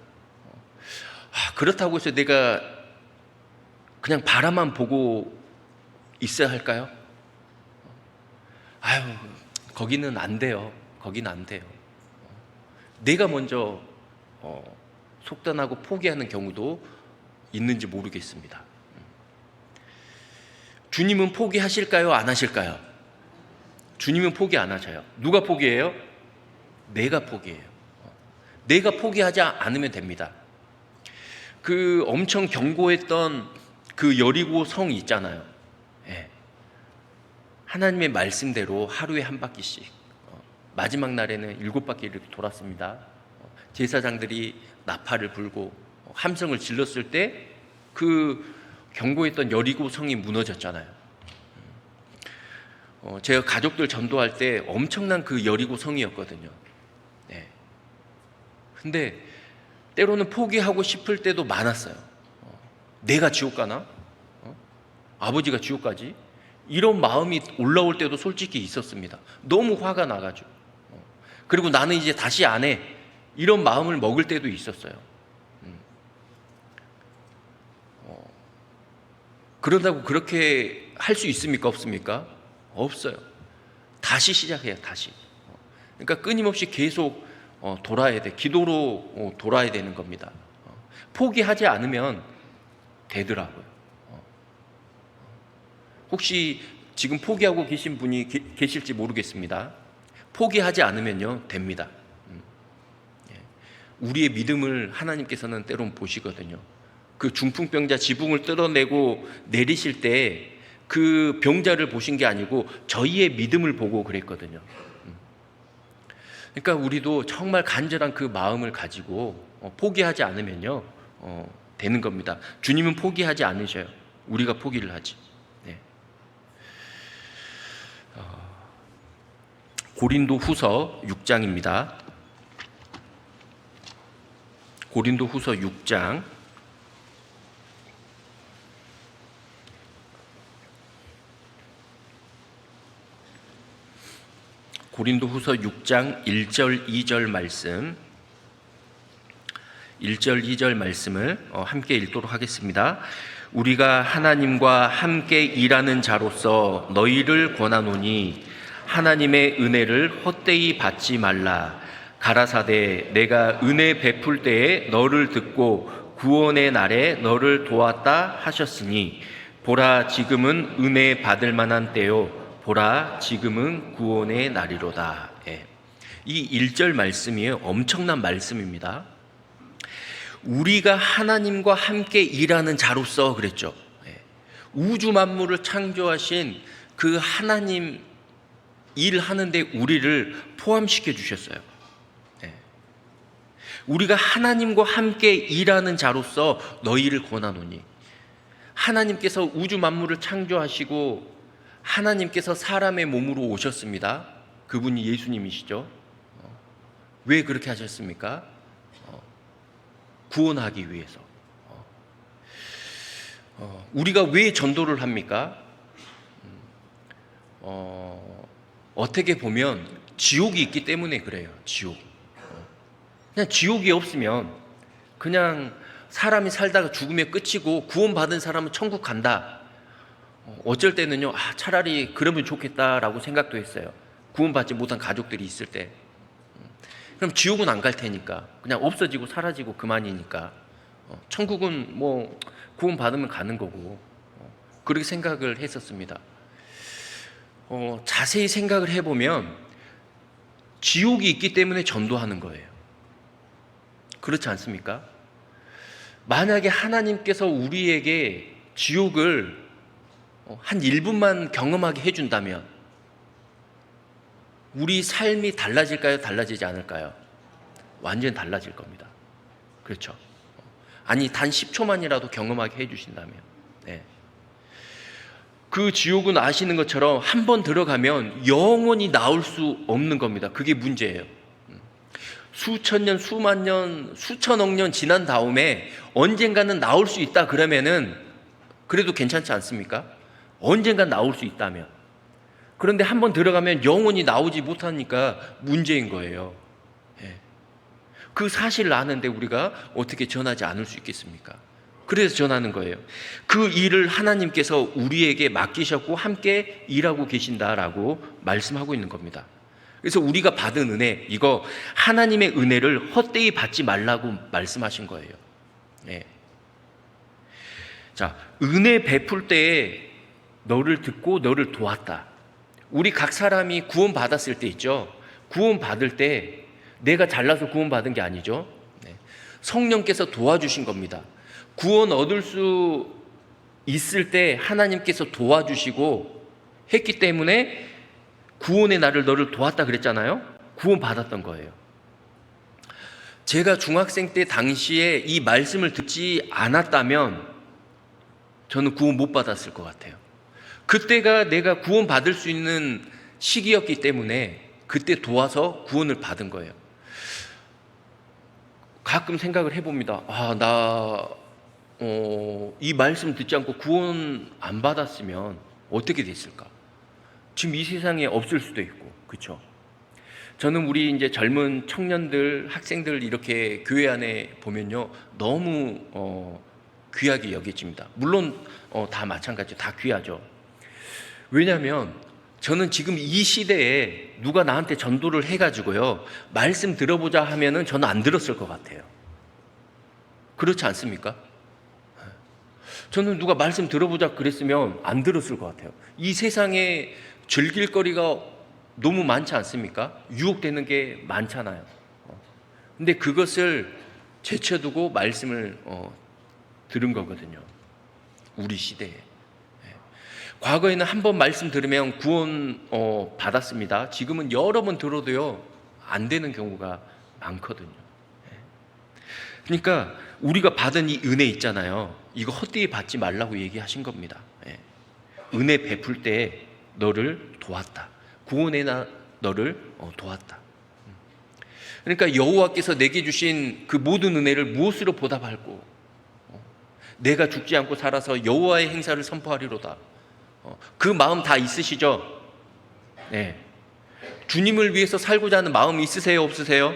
그렇다고 해서 내가 그냥 바라만 보고 있어야 할까요? 거기는 안 돼요. 거기는 안 돼요. 내가 먼저 속단하고 포기하는 경우도 있는지 모르겠습니다. 주님은 포기하실까요? 안 하실까요? 주님은 포기 안 하셔요. 누가 포기해요? 내가 포기해요. 내가 포기하지 않으면 됩니다. 그 엄청 견고했던 그 여리고 성 있잖아요. 하나님의 말씀대로 하루에 한 바퀴씩, 마지막 날에는 7바퀴 이렇게 돌았습니다. 제사장들이 나팔을 불고 함성을 질렀을 때 그 견고했던 여리고 성이 무너졌잖아요. 제가 가족들 전도할 때 엄청난 그 여리고 성이었거든요. 근데 때로는 포기하고 싶을 때도 많았어요. 내가 지옥 가나? 아버지가 지옥 가지? 이런 마음이 올라올 때도 솔직히 있었습니다. 너무 화가 나가지고. 그리고 나는 이제 다시 안 해. 이런 마음을 먹을 때도 있었어요. 그런다고 그렇게 할 수 있습니까? 없습니까? 없어요. 다시 시작해요. 다시. 그러니까 끊임없이 계속 돌아야 돼. 기도로 돌아야 되는 겁니다. 포기하지 않으면 되더라고요. 혹시 지금 포기하고 계신 분이 계실지 모르겠습니다. 포기하지 않으면요, 됩니다. 우리의 믿음을 하나님께서는 때론 보시거든요. 그 중풍병자 지붕을 뜯어내고 내리실 때 그 병자를 보신 게 아니고 저희의 믿음을 보고 그랬거든요. 그러니까 우리도 정말 간절한 그 마음을 가지고 포기하지 않으면요, 되는 겁니다. 주님은 포기하지 않으셔요. 우리가 포기를 하지. 네. 고린도후서 6장입니다. 고린도후서 6장 고린도후서 6장 1절 2절 말씀 1절 2절 말씀을 함께 읽도록 하겠습니다. 우리가 하나님과 함께 일하는 자로서 너희를 권하노니 하나님의 은혜를 헛되이 받지 말라. 가라사대 내가 은혜 베풀 때에 너를 듣고 구원의 날에 너를 도왔다 하셨으니 보라 지금은 은혜 받을 만한 때요 보라 지금은 구원의 날이로다. 이 1절 말씀이 엄청난 말씀입니다. 우리가 하나님과 함께 일하는 자로서 그랬죠. 우주 만물을 창조하신 그 하나님 일하는데 우리를 포함시켜 주셨어요. 우리가 하나님과 함께 일하는 자로서 너희를 권하노니, 하나님께서 우주 만물을 창조하시고 하나님께서 사람의 몸으로 오셨습니다. 그분이 예수님이시죠. 왜 그렇게 하셨습니까? 구원하기 위해서. 우리가 왜 전도를 합니까? 어떻게 보면 지옥이 있기 때문에 그래요. 지옥. 그냥 지옥이 없으면 그냥 사람이 살다가 죽으면 끝이고 구원받은 사람은 천국 간다. 어쩔 때는요, 차라리 그러면 좋겠다라고 생각도 했어요. 구원받지 못한 가족들이 있을 때. 그럼 지옥은 안 갈 테니까 그냥 없어지고 사라지고 그만이니까 천국은 뭐 구원받으면 가는 거고, 그렇게 생각을 했었습니다. 자세히 생각을 해보면 지옥이 있기 때문에 전도하는 거예요. 그렇지 않습니까? 만약에 하나님께서 우리에게 지옥을 한 1분만 경험하게 해준다면 우리 삶이 달라질까요? 달라지지 않을까요? 완전히 달라질 겁니다. 그렇죠? 아니 단 10초만이라도 경험하게 해주신다면, 그 지옥은 아시는 것처럼 한 번 들어가면 영원히 나올 수 없는 겁니다. 그게 문제예요. 수천 년, 수만 년, 수천억 년 지난 다음에 언젠가는 나올 수 있다 그러면은 그래도 괜찮지 않습니까? 언젠간 나올 수 있다면. 그런데 한 번 들어가면 영원히 나오지 못하니까 문제인 거예요. 그 사실을 아는데 우리가 어떻게 전하지 않을 수 있겠습니까? 그래서 전하는 거예요. 그 일을 하나님께서 우리에게 맡기셨고 함께 일하고 계신다라고 말씀하고 있는 겁니다. 그래서 우리가 받은 은혜, 이거 하나님의 은혜를 헛되이 받지 말라고 말씀하신 거예요. 자, 은혜 베풀 때에 너를 듣고 너를 도왔다. 우리 각 사람이 구원 받았을 때 있죠. 구원 받을 때 내가 잘나서 구원 받은 게 아니죠. 성령께서 도와주신 겁니다. 구원 얻을 수 있을 때 하나님께서 도와주시고 했기 때문에 구원의 날을 너를 도왔다 그랬잖아요. 구원 받았던 거예요. 제가 중학생 때 당시에 이 말씀을 듣지 않았다면 저는 구원 못 받았을 것 같아요. 그때가 내가 구원 받을 수 있는 시기였기 때문에 그때 도와서 구원을 받은 거예요. 가끔 생각을 해봅니다. 이 말씀 듣지 않고 구원 안 받았으면 어떻게 됐을까? 지금 이 세상에 없을 수도 있고, 그렇죠? 저는 우리 이제 젊은 청년들, 학생들 이렇게 교회 안에 보면요, 너무 귀하게 여겨집니다. 물론 다 마찬가지죠. 다 귀하죠. 왜냐하면 저는 지금 이 시대에 누가 나한테 전도를 해가지고요, 말씀 들어보자 하면은 저는 안 들었을 것 같아요. 그렇지 않습니까? 저는 누가 말씀 들어보자 그랬으면 안 들었을 것 같아요. 이 세상에 즐길 거리가 너무 많지 않습니까? 유혹되는 게 많잖아요. 근데 그것을 제쳐두고 말씀을 들은 거거든요. 우리 시대에. 과거에는 한 번 말씀 들으면 구원 받았습니다. 지금은 여러 번 들어도요, 안 되는 경우가 많거든요. 그러니까 우리가 받은 이 은혜 있잖아요. 이거 헛되이 받지 말라고 얘기하신 겁니다. 은혜 베풀 때 너를 도왔다. 구원에 너를 도왔다. 그러니까 여호와께서 내게 주신 그 모든 은혜를 무엇으로 보답할꼬? 내가 죽지 않고 살아서 여호와의 행사를 선포하리로다. 그 마음 다 있으시죠? 네. 주님을 위해서 살고자 하는 마음 있으세요? 없으세요?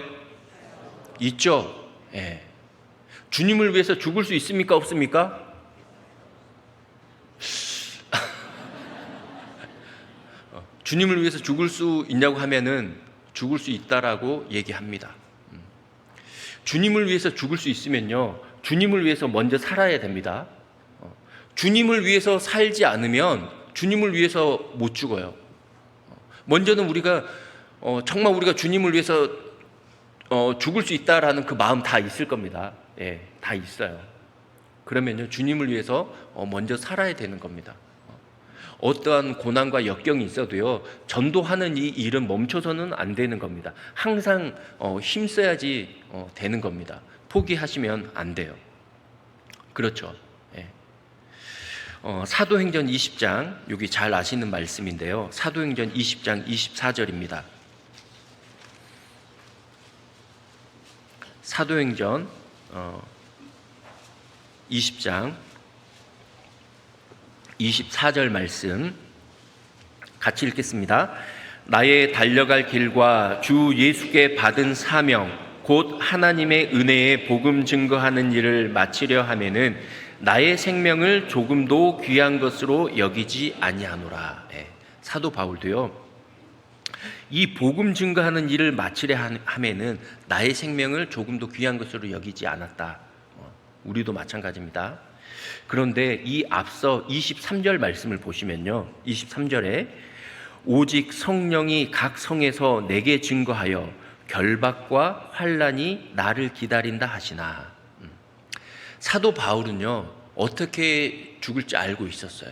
있죠? 네. 주님을 위해서 죽을 수 있습니까? 없습니까? 주님을 위해서 죽을 수 있냐고 하면은 죽을 수 있다라고 얘기합니다. 주님을 위해서 죽을 수 있으면요, 주님을 위해서 먼저 살아야 됩니다. 주님을 위해서 살지 않으면 주님을 위해서 못 죽어요. 먼저는 우리가 정말 우리가 주님을 위해서 죽을 수 있다라는 그 마음 다 있을 겁니다. 예, 다 있어요. 그러면요, 주님을 위해서 먼저 살아야 되는 겁니다. 어떠한 고난과 역경이 있어도요, 전도하는 이 일은 멈춰서는 안 되는 겁니다. 항상 힘써야지 되는 겁니다. 포기하시면 안 돼요. 그렇죠. 예. 사도행전 20장, 여기 잘 아시는 말씀인데요. 사도행전 20장 24절입니다. 사도행전 20장 24절 말씀 같이 읽겠습니다. 나의 달려갈 길과 주 예수께 받은 사명 곧 하나님의 은혜의 복음 증거하는 일을 마치려 하면은 나의 생명을 조금도 귀한 것으로 여기지 아니하노라. 사도 바울도요, 이 복음 증거하는 일을 마치려 하면은 나의 생명을 조금도 귀한 것으로 여기지 않았다. 우리도 마찬가지입니다. 그런데 이 앞서 23절 말씀을 보시면요, 23절에 오직 성령이 각 성에서 내게 증거하여 결박과 환난이 나를 기다린다 하시나. 사도 바울은요, 어떻게 죽을지 알고 있었어요.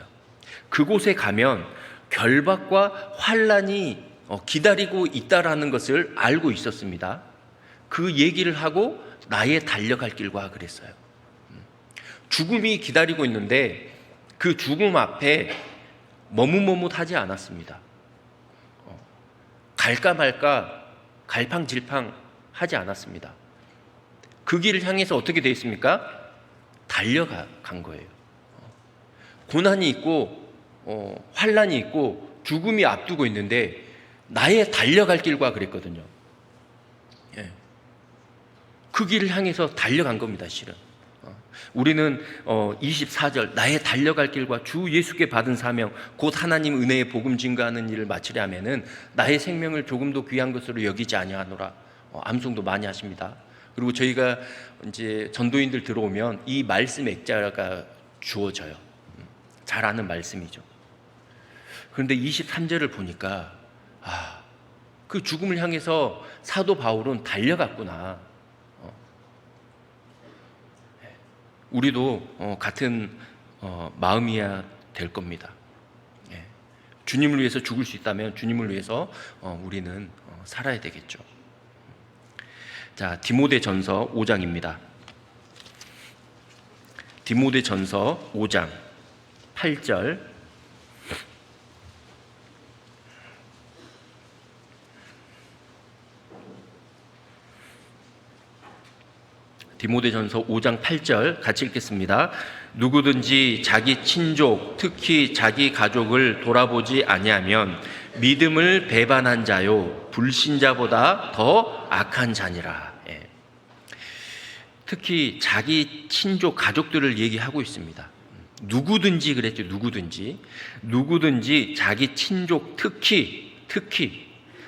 그곳에 가면 결박과 환난이 기다리고 있다라는 것을 알고 있었습니다. 그 얘기를 하고 나의 달려갈 길과 그랬어요. 죽음이 기다리고 있는데 그 죽음 앞에 머뭇머뭇하지 않았습니다. 갈까 말까 갈팡질팡 하지 않았습니다. 그 길을 향해서 어떻게 되어 있습니까? 달려간 거예요. 고난이 있고 환난이 있고 죽음이 앞두고 있는데 나의 달려갈 길과 그랬거든요. 그 길을 향해서 달려간 겁니다, 실은. 우리는 24절 나의 달려갈 길과 주 예수께 받은 사명 곧 하나님 은혜의 복음 증거하는 일을 마치려 하면은 나의 생명을 조금도 귀한 것으로 여기지 아니하노라. 암송도 많이 하십니다. 그리고 저희가 이제 전도인들 들어오면 이 말씀 액자가 주어져요. 잘 아는 말씀이죠. 그런데 23절을 보니까 그 죽음을 향해서 사도 바울은 달려갔구나. 우리도 같은 마음이어야 될 겁니다. 주님을 위해서 죽을 수 있다면 주님을 위해서 우리는 살아야 되겠죠. 자, 디모데전서 5장입니다. 디모데전서 5장 8절. 디모데전서 5장 8절 같이 읽겠습니다. 누구든지 자기 친족, 특히 자기 가족을 돌아보지 아니하면 믿음을 배반한 자요 불신자보다 더 악한 자니라. 특히 자기 친족, 가족들을 얘기하고 있습니다. 누구든지 그랬죠. 누구든지 자기 친족, 특히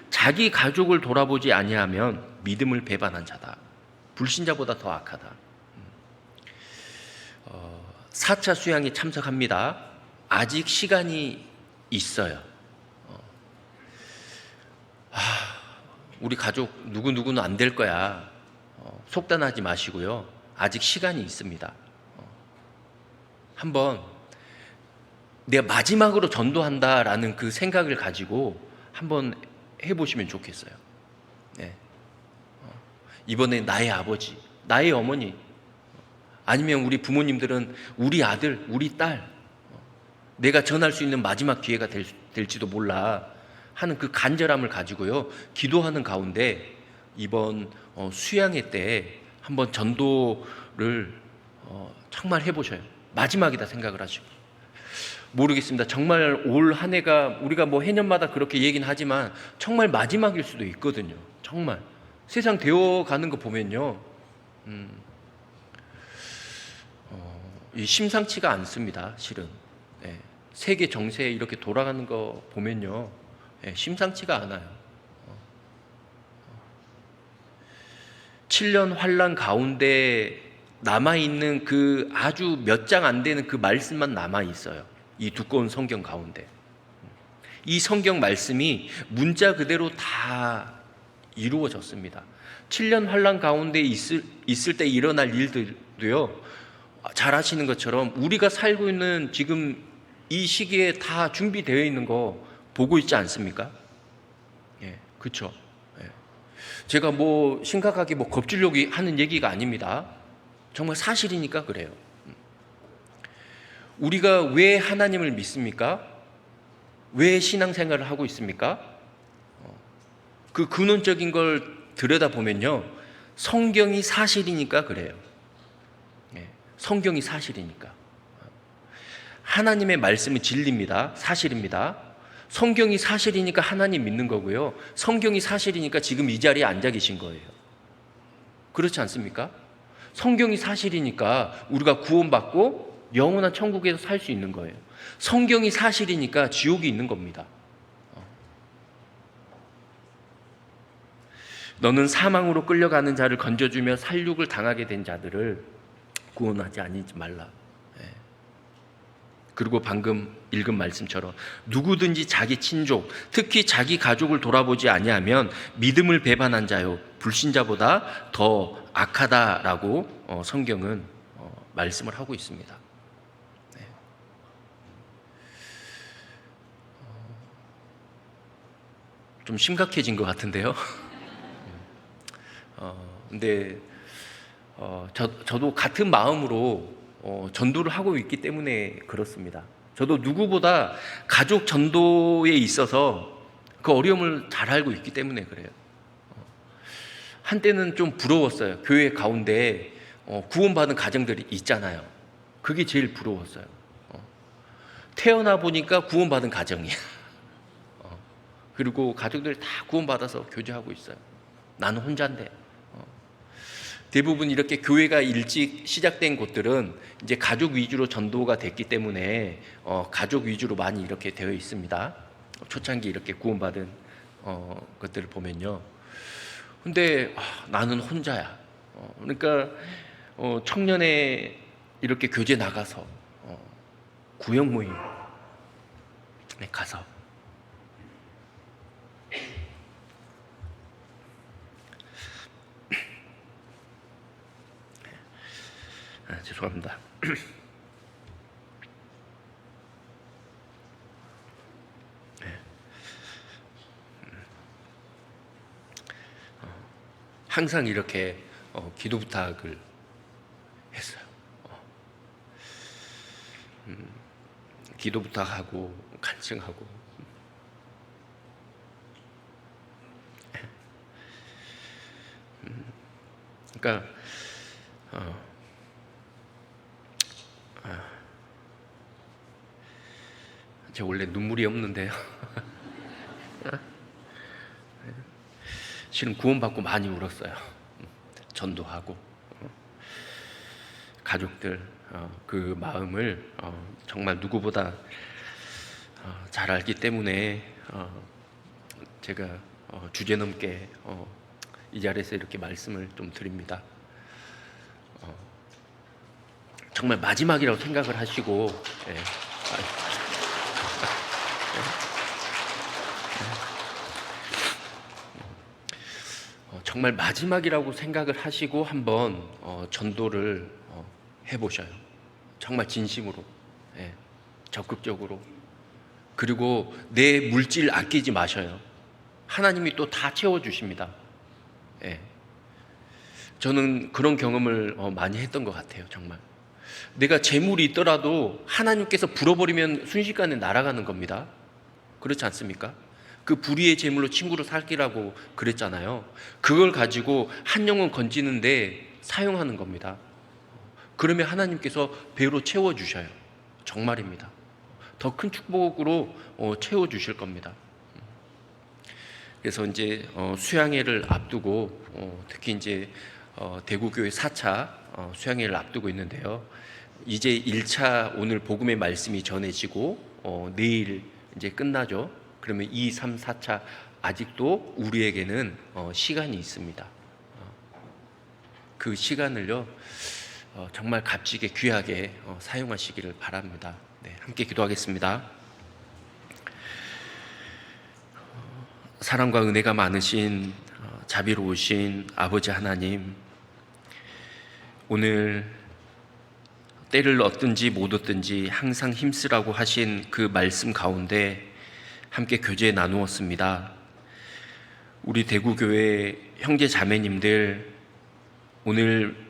자기 가족을 돌아보지 아니하면 믿음을 배반한 자다. 불신자보다 더 악하다. 4차 수양에 참석합니다. 아직 시간이 있어요. 우리 가족 누구누구는 안 될 거야. 속단하지 마시고요. 아직 시간이 있습니다. 한번 내가 마지막으로 전도한다라는 그 생각을 가지고 한번 해보시면 좋겠어요. 네. 이번에 나의 아버지, 나의 어머니, 아니면 우리 부모님들은 우리 아들, 우리 딸, 내가 전할 수 있는 마지막 기회가 될지도 몰라 하는 그 간절함을 가지고요, 기도하는 가운데 이번 수양회 때 한번 전도를 정말 해보셔요. 마지막이다 생각을 하시고. 모르겠습니다. 정말 올 한 해가 우리가 뭐 해년마다 그렇게 얘기는 하지만 정말 마지막일 수도 있거든요. 정말 세상 되어가는 거 보면요, 심상치가 않습니다. 실은 세계 정세 이렇게 돌아가는 거 보면요, 심상치가 않아요. 7년 환란 가운데 남아있는 그 아주 몇 장 안 되는 그 말씀만 남아있어요. 이 두꺼운 성경 가운데. 이 성경 말씀이 문자 그대로 다 이루어졌습니다. 7년 환란 가운데 있을 때 일어날 일들도요, 잘 아시는 것처럼 우리가 살고 있는 지금 이 시기에 다 준비되어 있는 거 보고 있지 않습니까? 예, 그렇죠. 예. 제가 뭐 심각하게 뭐 겁주려고 하는 얘기가 아닙니다. 정말 사실이니까 그래요. 우리가 왜 하나님을 믿습니까? 왜 신앙생활을 하고 있습니까? 그 근원적인 걸 들여다보면요, 성경이 사실이니까 그래요. 성경이 사실이니까. 하나님의 말씀은 진리입니다. 사실입니다. 성경이 사실이니까 하나님 믿는 거고요, 성경이 사실이니까 지금 이 자리에 앉아 계신 거예요. 그렇지 않습니까? 성경이 사실이니까 우리가 구원받고 영원한 천국에서 살 수 있는 거예요. 성경이 사실이니까 지옥이 있는 겁니다. 너는 사망으로 끌려가는 자를 건져주며 살육을 당하게 된 자들을 구원하지 아니지 말라. 그리고 방금 읽은 말씀처럼 누구든지 자기 친족, 특히 자기 가족을 돌아보지 아니하면 믿음을 배반한 자요, 불신자보다 더 악하다라고 성경은 말씀을 하고 있습니다. 좀 심각해진 것 같은데요. 근데 저도 같은 마음으로 전도를 하고 있기 때문에 그렇습니다. 저도 누구보다 가족 전도에 있어서 그 어려움을 잘 알고 있기 때문에 그래요. 한때는 좀 부러웠어요. 교회 가운데 구원받은 가정들이 있잖아요. 그게 제일 부러웠어요. 태어나 보니까 구원받은 가정이야. 그리고 가족들이 다 구원받아서 교제하고 있어요. 나는 혼자인데. 대부분 이렇게 교회가 일찍 시작된 곳들은 이제 가족 위주로 전도가 됐기 때문에 가족 위주로 많이 이렇게 되어 있습니다. 초창기 이렇게 구원받은 것들을 보면요. 근데 나는 혼자야. 그러니까 청년에 이렇게 교제 나가서 구역 모임에 가서 죄송합니다. 항상 이렇게 기도 부탁을 했어요. 기도 부탁하고 간증하고. 그러니까 제가 원래 눈물이 없는데요. 실은 구원받고 많이 울었어요. 전도하고 가족들 그 마음을 정말 누구보다 잘 알기 때문에 제가 주제넘게 이 자리에서 이렇게 말씀을 좀 드립니다. 정말 마지막이라고 생각을 하시고 정말 마지막이라고 생각을 하시고 한번 전도를 해보셔요. 정말 진심으로, 적극적으로. 그리고 내 물질 아끼지 마셔요. 하나님이 또 다 채워주십니다. 저는 그런 경험을 많이 했던 것 같아요. 정말 내가 재물이 있더라도 하나님께서 불어버리면 순식간에 날아가는 겁니다. 그렇지 않습니까? 그 불의의 재물로 친구를 살기라고 그랬잖아요. 그걸 가지고 한 영혼 건지는데 사용하는 겁니다. 그러면 하나님께서 배로 채워주셔요. 정말입니다. 더 큰 축복으로 채워주실 겁니다. 그래서 이제 수양회를 앞두고 특히 이제 대구교회 4차 수양회를 앞두고 있는데요. 이제 1차 오늘 복음의 말씀이 전해지고 내일 이제 끝나죠. 그러면 2, 3, 4차 아직도 우리에게는 시간이 있습니다. 그 시간을요 정말 값지게 귀하게 사용하시기를 바랍니다. 네, 함께 기도하겠습니다. 사랑과 은혜가 많으신 자비로우신 아버지 하나님, 오늘 때를 얻든지 못 얻든지 항상 힘쓰라고 하신 그 말씀 가운데 함께 교제 나누었습니다. 우리 대구교회 형제 자매님들 오늘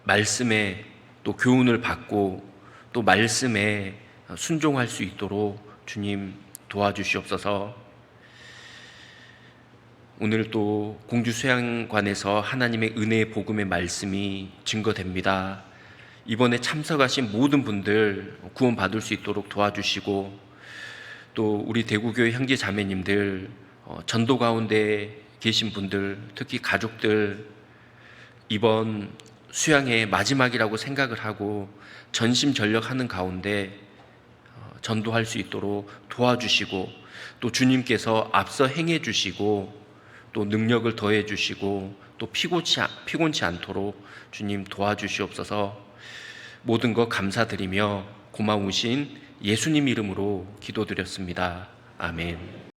말씀에 또 교훈을 받고 또 말씀에 순종할 수 있도록 주님 도와주시옵소서. 오늘 또 공주수양관에서 하나님의 은혜의 복음의 말씀이 증거됩니다. 이번에 참석하신 모든 분들 구원 받을 수 있도록 도와주시고 또 우리 대구교회 형제 자매님들 전도 가운데 계신 분들 특히 가족들 이번 수양의 마지막이라고 생각을 하고 전심전력하는 가운데 전도할 수 있도록 도와주시고 또 주님께서 앞서 행해 주시고 또 능력을 더해 주시고 또 피곤치 않도록 주님 도와주시옵소서. 모든 것 감사드리며 고마우신 예수님 이름으로 기도드렸습니다. 아멘.